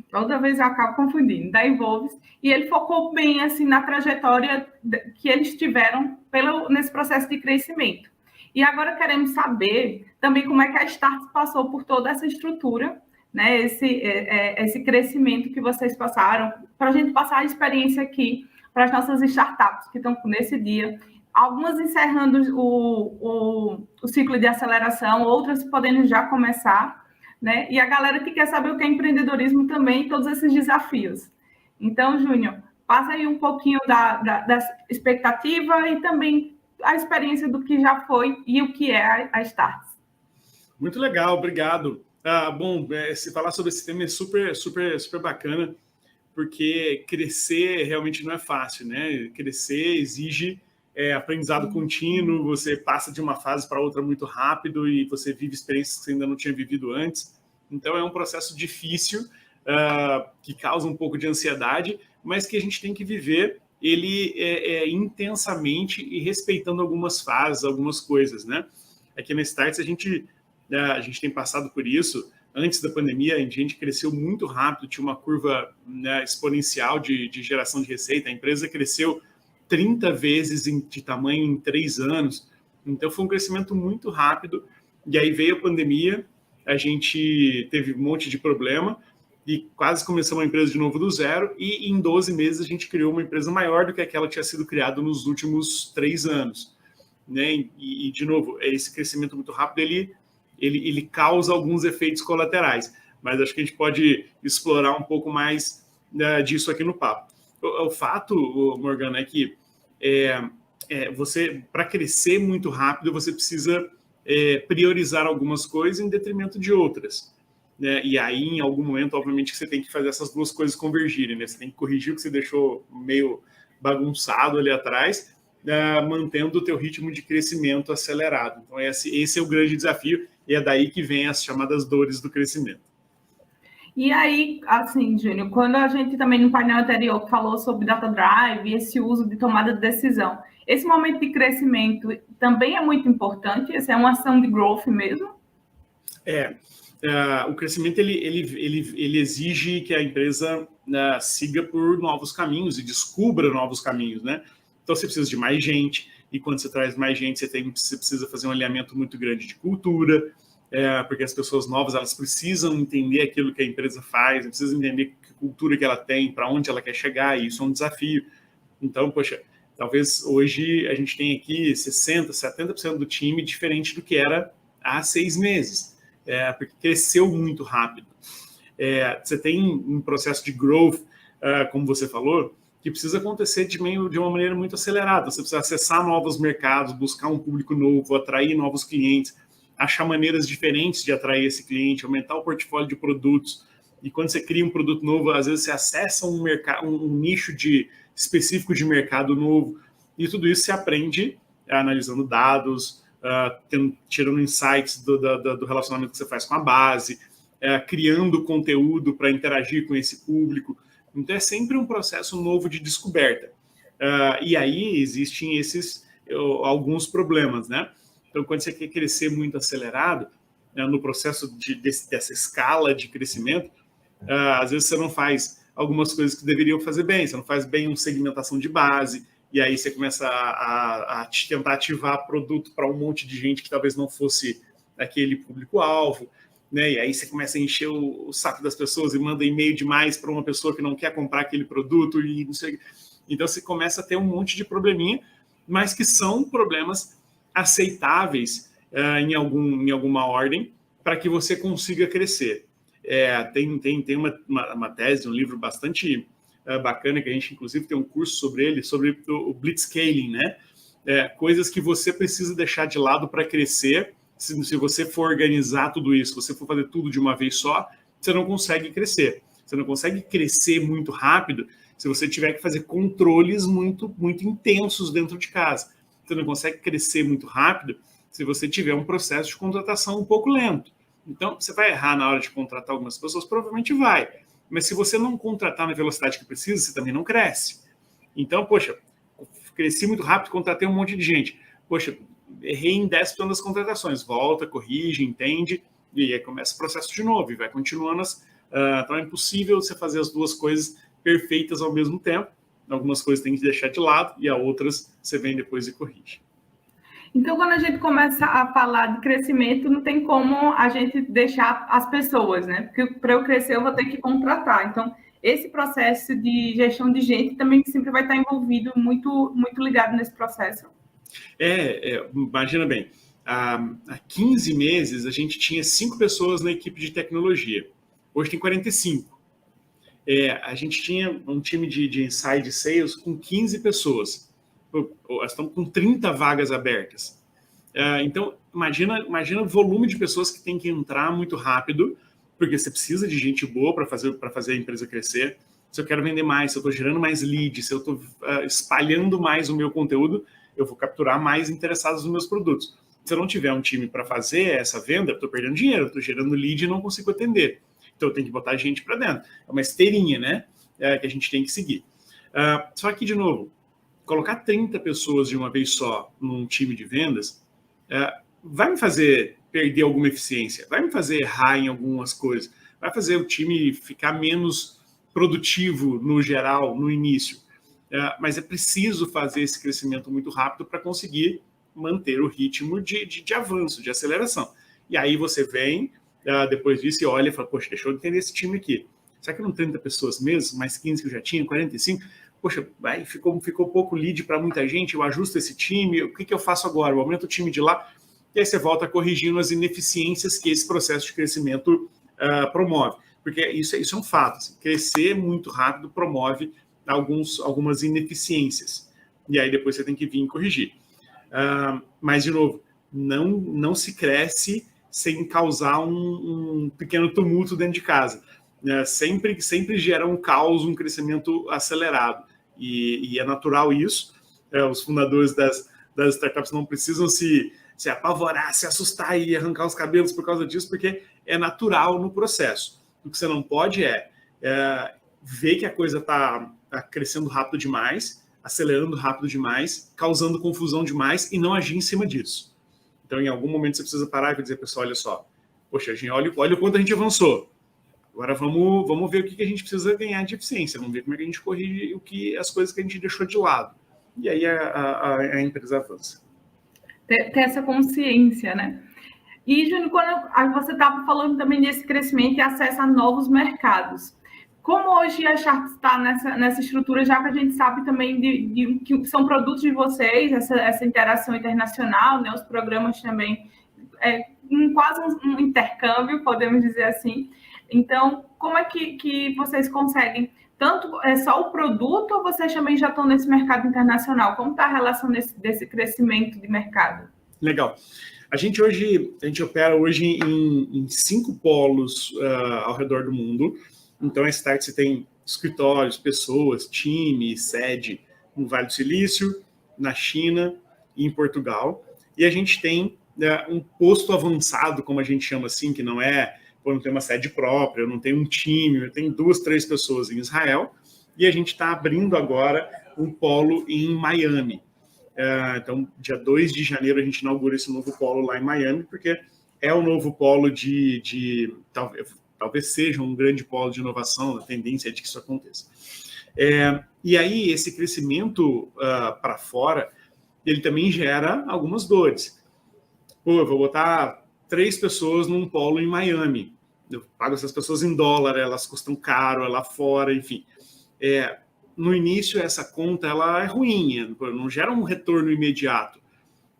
toda vez eu acabo confundindo, da Involves, e ele focou bem assim na trajetória que eles tiveram nesse processo de crescimento. E agora queremos saber também como é que a Start passou por toda essa estrutura, né, esse crescimento que vocês passaram, para a gente passar a experiência aqui para as nossas startups que estão nesse dia, algumas encerrando o ciclo de aceleração, outras podendo já começar, né? E a galera que quer saber o que é empreendedorismo também, todos esses desafios. Então, Júnior, passa aí um pouquinho da expectativa e também a experiência do que já foi e o que é a Start. Muito legal, obrigado. Bom, se falar sobre esse tema é super bacana, porque crescer realmente não é fácil, né? Crescer exige aprendizado contínuo, você passa de uma fase para outra muito rápido e você vive experiências que você ainda não tinha vivido antes. Então, é um processo difícil, que causa um pouco de ansiedade, mas que a gente tem que viver ele intensamente e respeitando algumas fases, algumas coisas, né? Aqui na Startse, a gente tem passado por isso. Antes da pandemia, a gente cresceu muito rápido, tinha uma curva, né, exponencial de geração de receita. A empresa cresceu 30 vezes de tamanho em 3 anos. Então, foi um crescimento muito rápido. E aí veio a pandemia, a gente teve um monte de problema e quase começamos a empresa de novo do zero. E em 12 meses, a gente criou uma empresa maior do que aquela que tinha sido criada nos últimos 3 anos. Né? E, de novo, esse crescimento muito rápido, ele causa alguns efeitos colaterais, mas acho que a gente pode explorar um pouco mais disso aqui no papo. O fato, Morgana, é que você, para crescer muito rápido, você precisa priorizar algumas coisas em detrimento de outras. Né? E aí, em algum momento, obviamente, você tem que fazer essas duas coisas convergirem. Né? Você tem que corrigir o que você deixou meio bagunçado ali atrás, mantendo o teu ritmo de crescimento acelerado. Então, esse é o grande desafio. E é daí que vem as chamadas dores do crescimento. E aí, assim, Júnior, quando a gente também no painel anterior falou sobre data drive e esse uso de tomada de decisão, esse momento de crescimento também é muito importante? Essa é uma ação de growth mesmo? O crescimento ele exige que a empresa siga por novos caminhos e descubra novos caminhos, né? Então, você precisa de mais gente. E quando você traz mais gente, você precisa fazer um alinhamento muito grande de cultura, porque as pessoas novas elas precisam entender aquilo que a empresa faz, precisam entender que cultura que ela tem, para onde ela quer chegar, e isso é um desafio. Então, poxa, talvez hoje a gente tenha aqui 60%, 70% do time diferente do que era há 6 meses, porque cresceu muito rápido. Você tem um processo de growth, como você falou, que precisa acontecer de uma maneira muito acelerada. Você precisa acessar novos mercados, buscar um público novo, atrair novos clientes, achar maneiras diferentes de atrair esse cliente, aumentar o portfólio de produtos. E quando você cria um produto novo, às vezes você acessa um nicho específico de mercado novo. E tudo isso se aprende analisando dados, tirando insights do relacionamento que você faz com a base, criando conteúdo para interagir com esse público. Então, é sempre um processo novo de descoberta. E aí existem alguns problemas, né? Então, quando você quer crescer muito acelerado, no processo dessa escala de crescimento, às vezes você não faz algumas coisas que deveriam fazer bem, você não faz bem uma segmentação de base, e aí você começa a tentar ativar produto para um monte de gente que talvez não fosse aquele público-alvo, né? E aí você começa a encher o saco das pessoas e manda e-mail demais para uma pessoa que não quer comprar aquele produto e não sei. Então você começa a ter um monte de probleminha, mas que são problemas aceitáveis em alguma ordem para que você consiga crescer. Tem uma tese, um livro bastante bacana, que a gente inclusive tem um curso sobre ele, sobre o blitzscaling, né? Coisas que você precisa deixar de lado para crescer. Se você for organizar tudo isso, se você for fazer tudo de uma vez só, você não consegue crescer. Você não consegue crescer muito rápido se você tiver que fazer controles muito, muito intensos dentro de casa. Você não consegue crescer muito rápido se você tiver um processo de contratação um pouco lento. Então, você vai errar na hora de contratar algumas pessoas? Provavelmente vai. Mas se você não contratar na velocidade que precisa, você também não cresce. Então, poxa, cresci muito rápido, contratei um monte de gente. Poxa, errei em 10% das contratações. Volta, corrige, entende, e aí começa o processo de novo, e vai continuando. Então, é impossível você fazer as duas coisas perfeitas ao mesmo tempo. Algumas coisas tem que deixar de lado, e as outras você vem depois e corrige. Então, quando a gente começa a falar de crescimento, não tem como a gente deixar as pessoas, né? Porque para eu crescer, eu vou ter que contratar. Então, esse processo de gestão de gente também sempre vai estar envolvido, muito, muito ligado nesse processo. Imagina bem, há 15 meses a gente tinha 5 pessoas na equipe de tecnologia. Hoje tem 45. A gente tinha um time de inside sales com 15 pessoas. Nós estamos com 30 vagas abertas. Então, imagina o volume de pessoas que tem que entrar muito rápido, porque você precisa de gente boa para fazer a empresa crescer. Se eu quero vender mais, se eu estou gerando mais leads, se eu estou espalhando mais o meu conteúdo, eu vou capturar mais interessados nos meus produtos. Se eu não tiver um time para fazer essa venda, eu estou perdendo dinheiro, estou gerando lead e não consigo atender. Então, eu tenho que botar gente para dentro. É uma esteirinha, né? Que a gente tem que seguir. Só que, de novo, colocar 30 pessoas de uma vez só num time de vendas vai me fazer perder alguma eficiência, vai me fazer errar em algumas coisas, vai fazer o time ficar menos produtivo no geral, no início. Mas é preciso fazer esse crescimento muito rápido para conseguir manter o ritmo de avanço, de aceleração. E aí você vem, depois disso, e olha e fala, poxa, deixa eu entender esse time aqui. Será que não 30 pessoas mesmo, mais 15 que eu já tinha, 45? Poxa, ficou pouco lead para muita gente, eu ajusto esse time, o que eu faço agora? Eu aumento o time de lá, e aí você volta corrigindo as ineficiências que esse processo de crescimento promove. Porque isso é um fato, assim, crescer muito rápido promove algumas ineficiências. E aí depois você tem que vir e corrigir. Mas, de novo, não se cresce sem causar um pequeno tumulto dentro de casa. Sempre gera um caos, um crescimento acelerado. E é natural isso. Os fundadores das startups não precisam se apavorar, se assustar e arrancar os cabelos por causa disso, porque é natural no processo. O que você não pode é ver que a coisa está crescendo rápido demais, acelerando rápido demais, causando confusão demais e não agir em cima disso. Então, em algum momento, você precisa parar e dizer, pessoal, olha só, poxa, olha o quanto a gente avançou. Agora vamos ver o que a gente precisa ganhar de eficiência, vamos ver como é que a gente corrige as coisas que a gente deixou de lado. E aí a empresa avança. Ter essa consciência, né? E, Júnior, quando você estava falando também desse crescimento e acesso a novos mercados, como hoje a Sharp está nessa estrutura, já que a gente sabe também que são produtos de vocês, essa interação internacional, né, os programas também, quase um intercâmbio, podemos dizer assim. Então, como é que vocês conseguem, tanto só o produto ou vocês também já estão nesse mercado internacional? Como está a relação desse crescimento de mercado? Legal. A gente opera hoje em 5 polos ao redor do mundo. Então, a Start você tem escritórios, pessoas, time, sede no Vale do Silício, na China e em Portugal. E a gente tem um posto avançado, como a gente chama assim, que não é, não tem uma sede própria, não tem um time, tem 2, 3 pessoas em Israel. E a gente está abrindo agora um polo em Miami. Então, dia 2 de janeiro, a gente inaugura esse novo polo lá em Miami, porque é o novo polo talvez seja um grande polo de inovação, a tendência é de que isso aconteça. E aí, esse crescimento para fora, ele também gera algumas dores. Eu vou botar 3 pessoas num polo em Miami. Eu pago essas pessoas em dólar, elas custam caro, é lá fora, enfim. No início, essa conta ela é ruim, não gera um retorno imediato,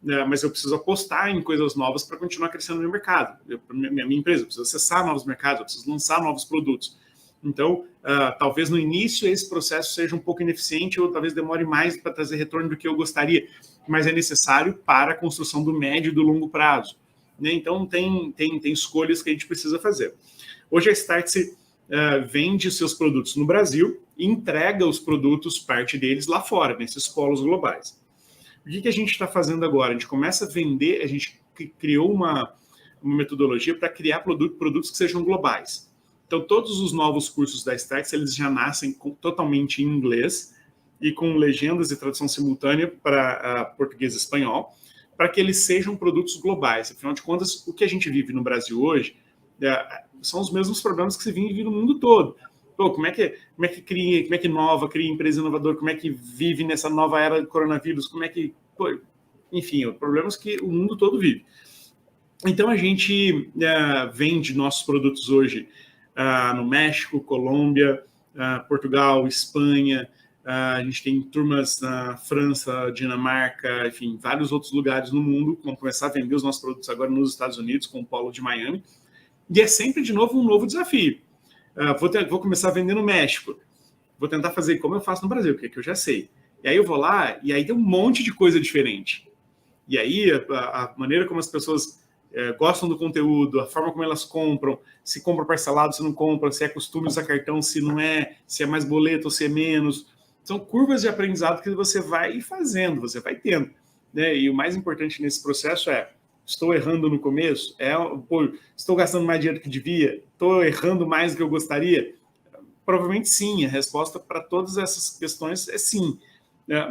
né? Mas eu preciso apostar em coisas novas para continuar crescendo no mercado. Minha empresa, eu preciso acessar novos mercados, eu preciso lançar novos produtos. Então, talvez no início esse processo seja um pouco ineficiente ou talvez demore mais para trazer retorno do que eu gostaria, mas é necessário para a construção do médio e do longo prazo, né? Então, tem escolhas que a gente precisa fazer. Hoje a Startse vende seus produtos no Brasil e entrega os produtos, parte deles, lá fora, nesses polos globais. O que a gente está fazendo agora? A gente começa a vender, a gente criou uma metodologia para criar produtos que sejam globais. Então, todos os novos cursos da Startse, eles já nascem totalmente em inglês e com legendas e tradução simultânea para português e espanhol, para que eles sejam produtos globais. Afinal de contas, o que a gente vive no Brasil hoje são os mesmos problemas que se vive no mundo todo. Como é que inova, cria empresa inovadora, como é que vive nessa nova era do coronavírus, enfim, problemas que o mundo todo vive. Então, a gente vende nossos produtos hoje no México, Colômbia, Portugal, Espanha, a gente tem turmas na França, Dinamarca, enfim, vários outros lugares no mundo. Vamos começar a vender os nossos produtos agora nos Estados Unidos, com o polo de Miami. E é sempre, de novo, um novo desafio. Vou começar a vender no México. Vou tentar fazer como eu faço no Brasil, que eu já sei. E aí eu vou lá, e aí tem um monte de coisa diferente. E aí a maneira como as pessoas gostam do conteúdo, a forma como elas compram, se compra parcelado, se não compra, se é costume usar cartão, se não é, se é mais boleto ou se é menos. São curvas de aprendizado que você vai fazendo, você vai tendo, né? E o mais importante nesse processo estou errando no começo? Estou gastando mais dinheiro do que devia? Estou errando mais do que eu gostaria? Provavelmente sim. A resposta para todas essas questões é sim.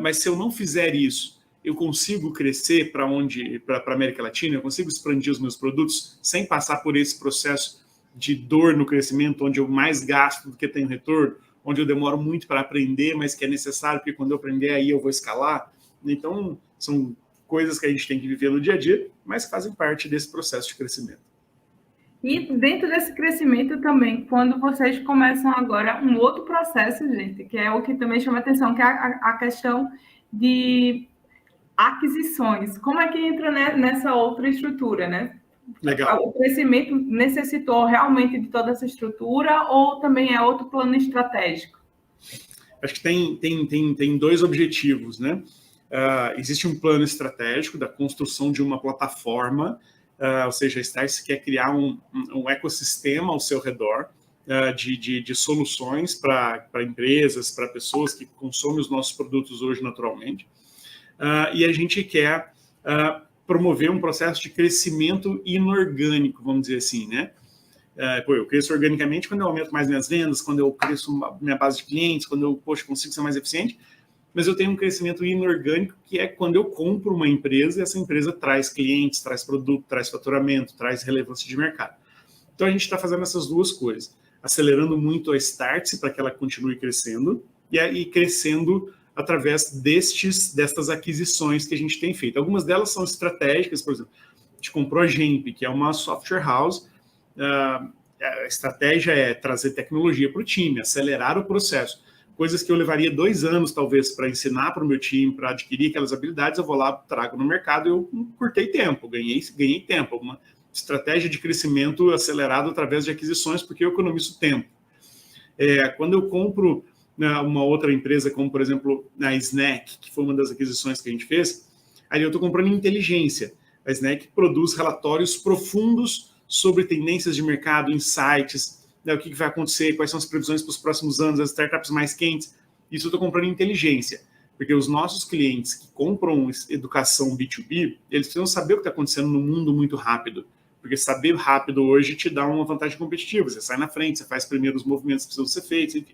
Mas se eu não fizer isso, eu consigo crescer para a América Latina? Eu consigo expandir os meus produtos sem passar por esse processo de dor no crescimento, onde eu mais gasto do que tenho retorno, onde eu demoro muito para aprender, mas que é necessário, porque quando eu aprender aí eu vou escalar? Então, são coisas que a gente tem que viver no dia a dia, mas fazem parte desse processo de crescimento. E dentro desse crescimento também, quando vocês começam agora um outro processo, gente, que é o que também chama atenção, que é a questão de aquisições. Como é que entra nessa outra estrutura, né? Legal. O crescimento necessitou realmente de toda essa estrutura ou também é outro plano estratégico? Acho que tem 2 objetivos, né? Existe um plano estratégico da construção de uma plataforma, ou seja, a Startse quer criar um ecossistema ao seu redor de soluções para empresas, para pessoas que consomem os nossos produtos hoje naturalmente. E a gente quer promover um processo de crescimento inorgânico, vamos dizer assim, né? Eu cresço organicamente quando eu aumento mais minhas vendas, quando eu cresço minha base de clientes, quando eu consigo ser mais eficiente, mas eu tenho um crescimento inorgânico, que é quando eu compro uma empresa e essa empresa traz clientes, traz produto, traz faturamento, traz relevância de mercado. Então, a gente está fazendo essas 2 coisas, acelerando muito a Startse para que ela continue crescendo e crescendo através destas aquisições que a gente tem feito. Algumas delas são estratégicas, por exemplo, a gente comprou a Gemp, que é uma software house. A estratégia é trazer tecnologia para o time, acelerar o processo. Coisas que eu levaria 2 anos, talvez, para ensinar para o meu time, para adquirir aquelas habilidades, eu vou lá, trago no mercado e eu curtei tempo, ganhei tempo. Uma estratégia de crescimento acelerado através de aquisições, porque eu economizo tempo. Quando eu compro uma outra empresa, como, por exemplo, a Snack, que foi uma das aquisições que a gente fez, aí eu estou comprando inteligência. A Snack produz relatórios profundos sobre tendências de mercado, insights, o que vai acontecer, quais são as previsões para os próximos anos, as startups mais quentes. Isso eu estou comprando inteligência. Porque os nossos clientes que compram educação B2B, eles precisam saber o que está acontecendo no mundo muito rápido. Porque saber rápido hoje te dá uma vantagem competitiva. Você sai na frente, você faz primeiro os movimentos que precisam ser feitos, enfim.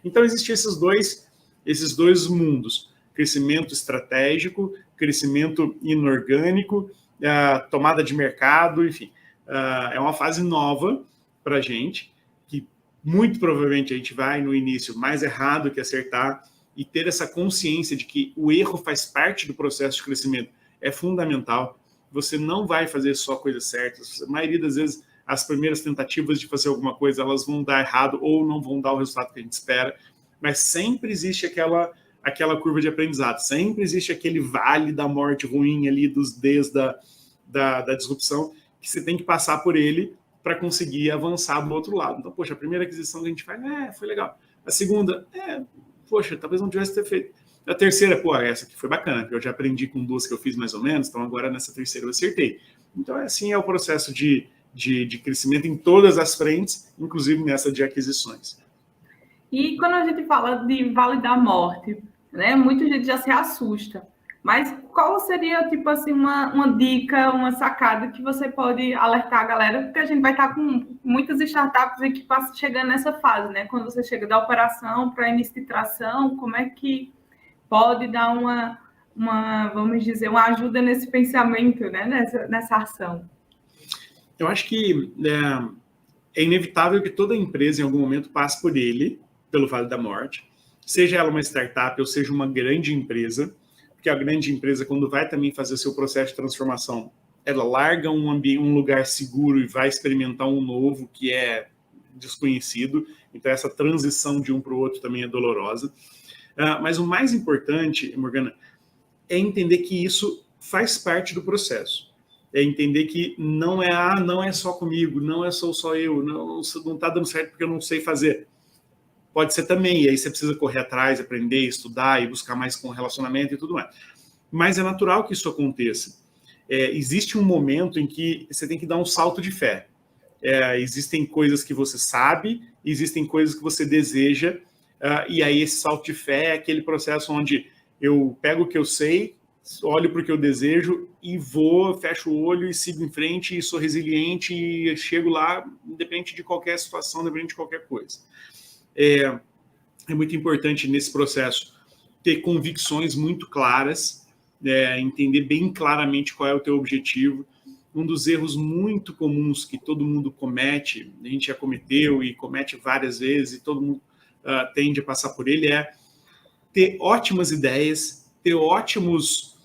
Então, existem esses dois mundos. Crescimento estratégico, crescimento inorgânico, tomada de mercado, enfim. É uma fase nova para a gente, que muito provavelmente a gente vai, no início, mais errado que acertar, e ter essa consciência de que o erro faz parte do processo de crescimento é fundamental. Você não vai fazer só coisas certas. A maioria das vezes, as primeiras tentativas de fazer alguma coisa, elas vão dar errado ou não vão dar o resultado que a gente espera, mas sempre existe aquela curva de aprendizado, sempre existe aquele vale da morte ruim ali dos Ds da disrupção, que você tem que passar por ele para conseguir avançar do outro lado. Então, poxa, a primeira aquisição que a gente faz, foi legal. A segunda, poxa, talvez não tivesse ter feito. A terceira, essa aqui foi bacana, porque eu já aprendi com 2 que eu fiz mais ou menos, então agora nessa terceira eu acertei. Então, assim é o processo de crescimento em todas as frentes, inclusive nessa de aquisições. E quando a gente fala de Vale da Morte, né, muita gente já se assusta. Mas qual seria, tipo assim, uma dica, uma sacada que você pode alertar a galera? Porque a gente vai estar com muitas startups que passam chegando nessa fase, né? Quando você chega da operação para início de tração, como é que pode dar uma, vamos dizer, uma ajuda nesse pensamento, né? Nessa ação? Eu acho que é inevitável que toda empresa, em algum momento, passe pelo Vale da Morte, seja ela uma startup ou seja uma grande empresa, porque a grande empresa, quando vai também fazer o seu processo de transformação, ela larga um lugar seguro e vai experimentar um novo que é desconhecido. Então, essa transição de um para o outro também é dolorosa. Mas o mais importante, Morgana, é entender que isso faz parte do processo. É entender que não é só comigo, não é só eu, não está dando certo porque eu não sei fazer. Pode ser também, e aí você precisa correr atrás, aprender, estudar e buscar mais com relacionamento e tudo mais. Mas é natural que isso aconteça. Existe um momento em que você tem que dar um salto de fé. Existem coisas que você sabe, existem coisas que você deseja, e aí esse salto de fé é aquele processo onde eu pego o que eu sei, olho para o que eu desejo e vou, fecho o olho e sigo em frente e sou resiliente e chego lá, independente de qualquer situação, independente de qualquer coisa. É muito importante nesse processo ter convicções muito claras, entender bem claramente qual é o teu objetivo. Um dos erros muito comuns que todo mundo comete, a gente já cometeu e comete várias vezes, e todo mundo tende a passar por ele, é ter ótimas ideias, ter ótimas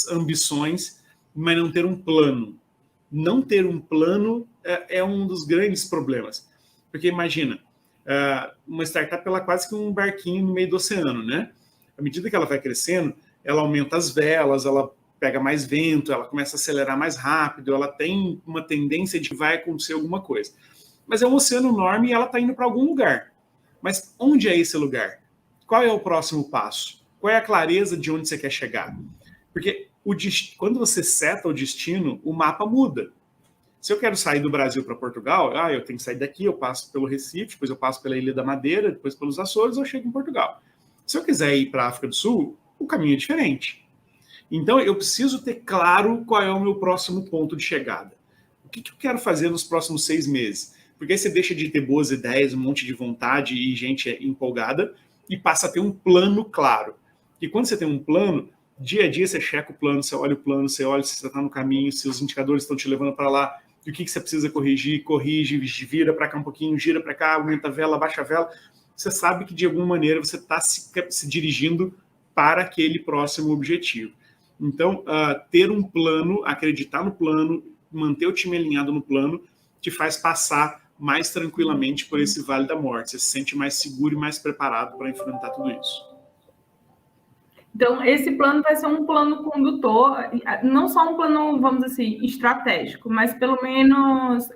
ambições, mas não ter um plano. Não ter um plano é um dos grandes problemas. Porque imagina, uma startup ela é quase que um barquinho no meio do oceano, né? À medida que ela vai crescendo, ela aumenta as velas, ela pega mais vento, ela começa a acelerar mais rápido, ela tem uma tendência de que vai acontecer alguma coisa. Mas é um oceano enorme e ela está indo para algum lugar. Mas onde é esse lugar? Qual é o próximo passo? Qual é a clareza de onde você quer chegar? Porque quando você seta o destino, o mapa muda. Se eu quero sair do Brasil para Portugal, eu tenho que sair daqui, eu passo pelo Recife, depois eu passo pela Ilha da Madeira, depois pelos Açores, eu chego em Portugal. Se eu quiser ir para a África do Sul, o caminho é diferente. Então, eu preciso ter claro qual é o meu próximo ponto de chegada. O que eu quero fazer nos próximos 6 meses? Porque aí você deixa de ter boas ideias, um monte de vontade e gente empolgada e passa a ter um plano claro. E quando você tem um plano, dia a dia você checa o plano, você olha o plano, você olha se você está no caminho, se os indicadores estão te levando para lá, e o que você precisa corrigir, corrige, vira para cá um pouquinho, gira para cá, aumenta a vela, baixa a vela. Você sabe que de alguma maneira você está se dirigindo para aquele próximo objetivo. Então, ter um plano, acreditar no plano, manter o time alinhado no plano, te faz passar mais tranquilamente por esse vale da morte. Você se sente mais seguro e mais preparado para enfrentar tudo isso. Então, esse plano vai ser um plano condutor, não só um plano, vamos dizer assim, estratégico, mas pelo menos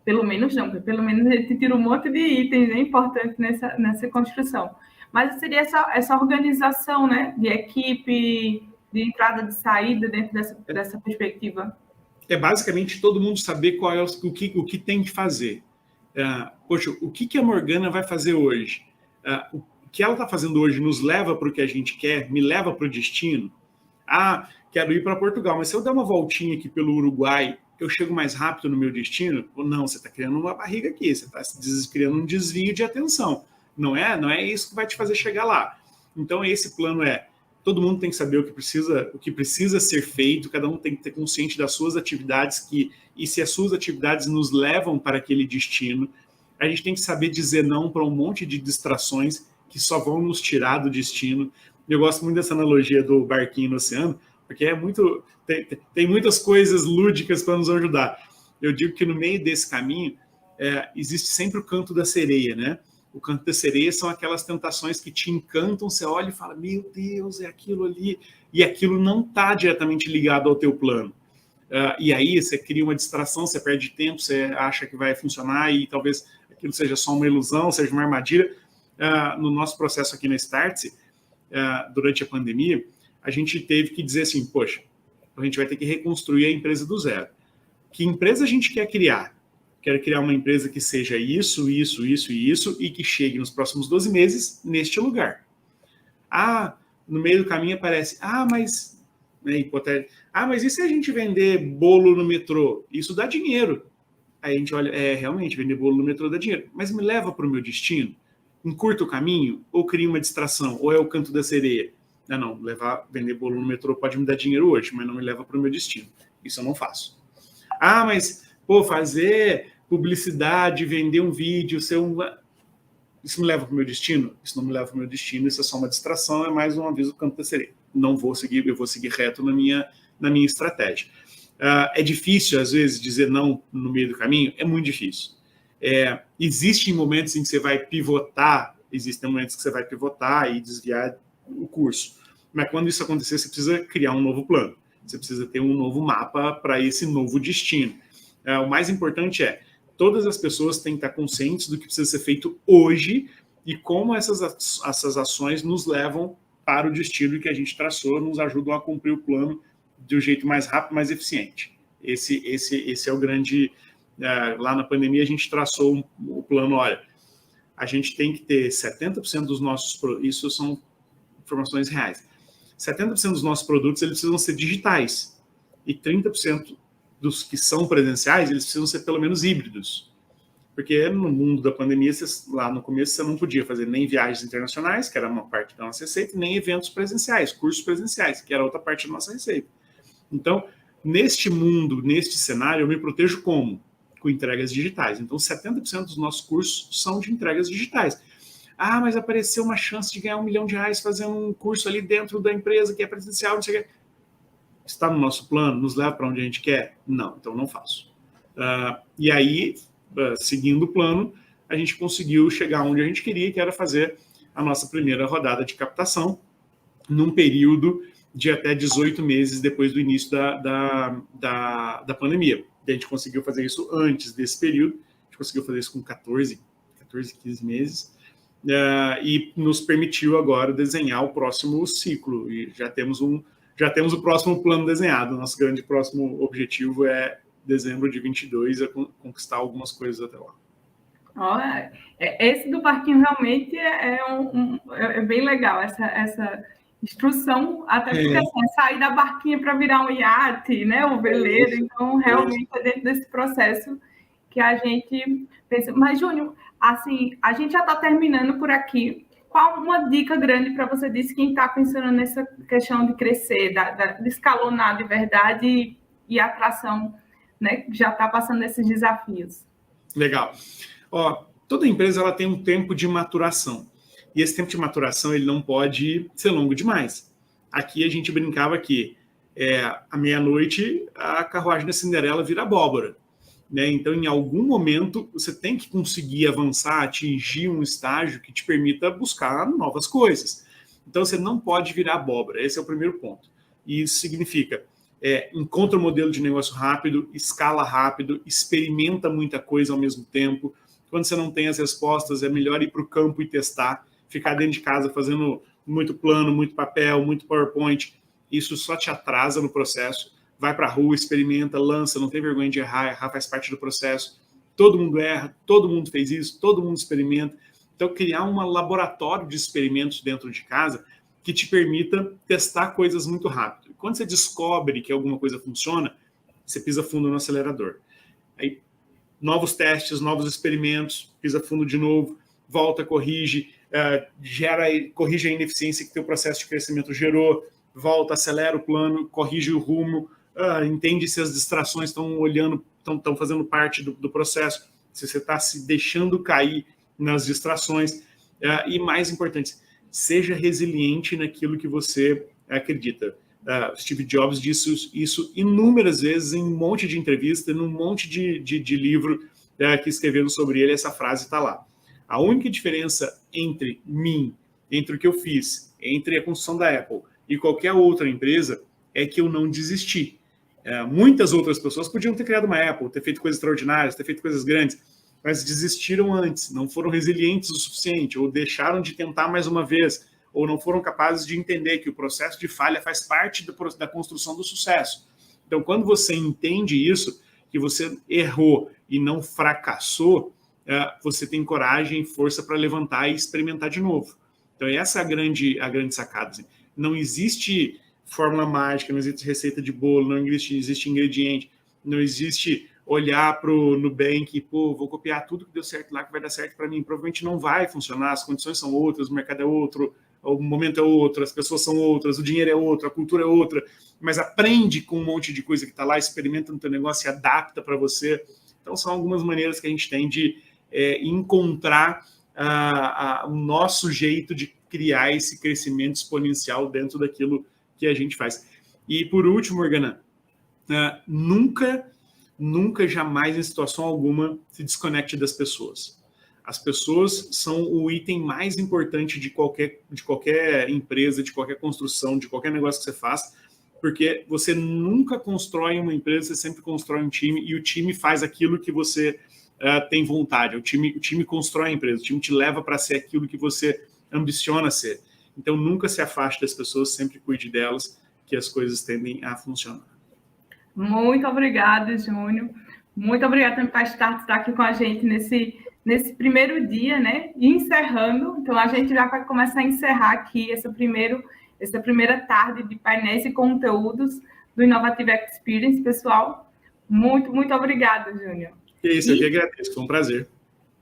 ele tira um monte de itens importantes nessa construção. Mas seria essa organização, né, de equipe, de entrada e de saída dentro dessa perspectiva. É basicamente todo mundo saber qual é o que tem que fazer. Poxa, o que a Morgana vai fazer hoje? que ela está fazendo hoje nos leva para o que a gente quer, me leva para o destino. Ah, quero ir para Portugal, mas se eu der uma voltinha aqui pelo Uruguai, eu chego mais rápido no meu destino? Ou não, você está criando uma barriga aqui, você está criando um desvio de atenção. Não é isso que vai te fazer chegar lá. Então, esse plano todo mundo tem que saber o que precisa ser feito, cada um tem que ter consciente das suas atividades, e se as suas atividades nos levam para aquele destino, a gente tem que saber dizer não para um monte de distrações que só vão nos tirar do destino. Eu gosto muito dessa analogia do barquinho no oceano, porque tem muitas coisas lúdicas para nos ajudar. Eu digo que no meio desse caminho existe sempre o canto da sereia, né? O canto da sereia são aquelas tentações que te encantam, você olha e fala, meu Deus, é aquilo ali, e aquilo não está diretamente ligado ao teu plano. E aí você cria uma distração, você perde tempo, você acha que vai funcionar e talvez aquilo seja só uma ilusão, seja uma armadilha. No nosso processo aqui na Startse, durante a pandemia, a gente teve que dizer assim, poxa, a gente vai ter que reconstruir a empresa do zero. Que empresa a gente quer criar? Quero criar uma empresa que seja isso, isso, isso e isso, e que chegue nos próximos 12 meses neste lugar. No meio do caminho aparece, mas e se a gente vender bolo no metrô? Isso dá dinheiro. Aí a gente olha, realmente, vender bolo no metrô dá dinheiro. Mas me leva para o meu destino? Encurta o caminho? Ou cria uma distração? Ou é o canto da sereia? Não, vender bolo no metrô pode me dar dinheiro hoje, mas não me leva para o meu destino. Isso eu não faço. Fazer publicidade, vender um vídeo, isso me leva para o meu destino? Isso não me leva para o meu destino, isso é só uma distração, é mais um aviso do canto da sereia. Não vou seguir, eu vou seguir reto na minha estratégia. É difícil, às vezes, dizer não no meio do caminho? É muito difícil. Existem momentos em que você vai pivotar, e desviar o curso. Mas quando isso acontecer, você precisa criar um novo plano. Você precisa ter um novo mapa para esse novo destino. O mais importante todas as pessoas têm que estar conscientes do que precisa ser feito hoje e como essas ações nos levam para o destino que a gente traçou, nos ajudam a cumprir o plano de um jeito mais rápido, mais eficiente. Esse é o grande... lá na pandemia, a gente traçou o plano, olha, a gente tem que ter 70% dos nossos... Isso são informações reais. 70% dos nossos produtos, eles precisam ser digitais. E 30% dos que são presenciais, eles precisam ser pelo menos híbridos. Porque no mundo da pandemia, lá no começo, você não podia fazer nem viagens internacionais, que era uma parte da nossa receita, nem eventos presenciais, cursos presenciais, que era outra parte da nossa receita. Então, neste mundo, neste cenário, eu me protejo como? Com entregas digitais. Então, 70% dos nossos cursos são de entregas digitais. Mas apareceu uma chance de ganhar R$1 milhão fazendo um curso ali dentro da empresa que é presencial, não sei o que. Está no nosso plano? Nos leva para onde a gente quer? Não, então não faço. E aí, seguindo o plano, a gente conseguiu chegar onde a gente queria, que era fazer a nossa primeira rodada de captação num período de até 18 meses depois do início da pandemia. A gente conseguiu fazer isso antes desse período, a gente conseguiu fazer isso com 14, 15 meses, e nos permitiu agora desenhar o próximo ciclo, e já temos o próximo plano desenhado. Nosso grande próximo objetivo é dezembro de 22, a conquistar algumas coisas até lá. Olha, esse do barquinho realmente é bem legal, essa instrução, até porque assim, sair da barquinha para virar um iate, né, um veleiro, então realmente é dentro desse processo que a gente pensa. Mas, Júnior, assim, a gente já está terminando por aqui. Qual uma dica grande para você, disse, quem está pensando nessa questão de crescer, de escalonar de verdade e atração, né, que já está passando esses desafios? Legal. Toda empresa ela tem um tempo de maturação. E esse tempo de maturação ele não pode ser longo demais. Aqui a gente brincava que à meia-noite a carruagem da Cinderela vira abóbora. Né? Então, em algum momento, você tem que conseguir avançar, atingir um estágio que te permita buscar novas coisas. Então, você não pode virar abóbora. Esse é o primeiro ponto. E isso significa, encontra um modelo de negócio rápido, escala rápido, experimenta muita coisa ao mesmo tempo. Quando você não tem as respostas, é melhor ir para o campo e testar. Ficar dentro de casa fazendo muito plano, muito papel, muito PowerPoint. Isso só te atrasa no processo. Vai para a rua, experimenta, lança, não tem vergonha de errar faz parte do processo. Todo mundo erra, todo mundo fez isso, todo mundo experimenta. Então, criar um laboratório de experimentos dentro de casa que te permita testar coisas muito rápido. E quando você descobre que alguma coisa funciona, você pisa fundo no acelerador. Aí, novos testes, novos experimentos, pisa fundo de novo, volta, corrige, corrige a ineficiência que teu processo de crescimento gerou, volta, acelera o plano, corrige o rumo, entende se as distrações estão fazendo parte do processo, se você está se deixando cair nas distrações, e mais importante, seja resiliente naquilo que você acredita. Steve Jobs disse isso inúmeras vezes em um monte de entrevista, num monte de livro que escreveram sobre ele, essa frase está lá. A única diferença entre mim, entre o que eu fiz, entre a construção da Apple e qualquer outra empresa, é que eu não desisti. Muitas outras pessoas podiam ter criado uma Apple, ter feito coisas extraordinárias, ter feito coisas grandes, mas desistiram antes, não foram resilientes o suficiente, ou deixaram de tentar mais uma vez, ou não foram capazes de entender que o processo de falha faz parte da construção do sucesso. Então, quando você entende isso, que você errou e não fracassou, você tem coragem e força para levantar e experimentar de novo. Então, essa é a grande sacada. Assim. Não existe fórmula mágica, não existe receita de bolo, não existe ingrediente, não existe olhar para o Nubank e, vou copiar tudo que deu certo lá, que vai dar certo para mim. Provavelmente não vai funcionar, as condições são outras, o mercado é outro, o momento é outro, as pessoas são outras, o dinheiro é outro, a cultura é outra, mas aprende com um monte de coisa que está lá, experimenta no teu negócio e adapta para você. Então, são algumas maneiras que a gente tem de encontrar o nosso jeito de criar esse crescimento exponencial dentro daquilo que a gente faz. E, por último, Morgana, nunca, jamais, em situação alguma, se desconecte das pessoas. As pessoas são o item mais importante de qualquer empresa, de qualquer construção, de qualquer negócio que você faz, porque você nunca constrói uma empresa, você sempre constrói um time, e o time faz aquilo que você tem vontade. O time constrói a empresa, o time te leva para ser aquilo que você ambiciona ser. Então, nunca se afaste das pessoas, sempre cuide delas, que as coisas tendem a funcionar. Muito obrigada, Júnior. Muito obrigada também para estar aqui com a gente nesse primeiro dia, né? E encerrando. Então, a gente já vai começar a encerrar aqui essa primeira tarde de painéis e conteúdos do Innovative Experience, pessoal. Muito, muito obrigada, Júnior. Eu que agradeço, foi um prazer.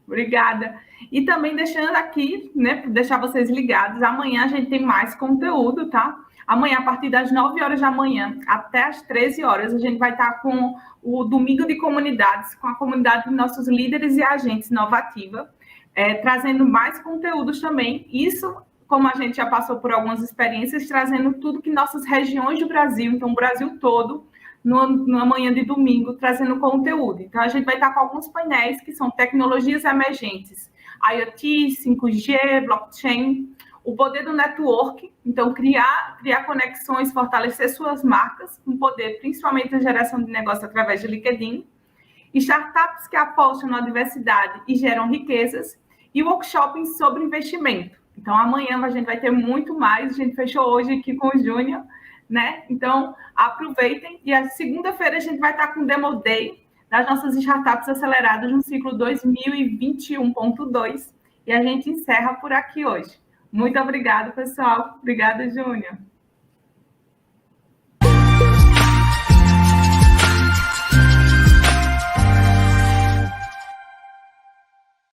Obrigada. E também deixando aqui, né, deixar vocês ligados, amanhã a gente tem mais conteúdo, tá? Amanhã, a partir das 9 horas da manhã até as 13 horas, a gente vai estar com o Domingo de Comunidades, com a comunidade de nossos líderes e agentes inovativa, trazendo mais conteúdos também. Isso, como a gente já passou por algumas experiências, trazendo tudo que nossas regiões do Brasil, então o Brasil todo, numa manhã de domingo, trazendo conteúdo. Então, a gente vai estar com alguns painéis que são tecnologias emergentes, IoT, 5G, blockchain, o poder do network, então criar conexões, fortalecer suas marcas, com poder principalmente na geração de negócio através de LinkedIn, startups que apostam na diversidade e geram riquezas, e workshops sobre investimento. Então, amanhã a gente vai ter muito mais, a gente fechou hoje aqui com o Júnior, né? Então, aproveitem, e a segunda-feira a gente vai estar com o Demo Day das nossas startups aceleradas no ciclo 2021.2, e a gente encerra por aqui hoje. Muito obrigada, pessoal. Obrigada, Júnior.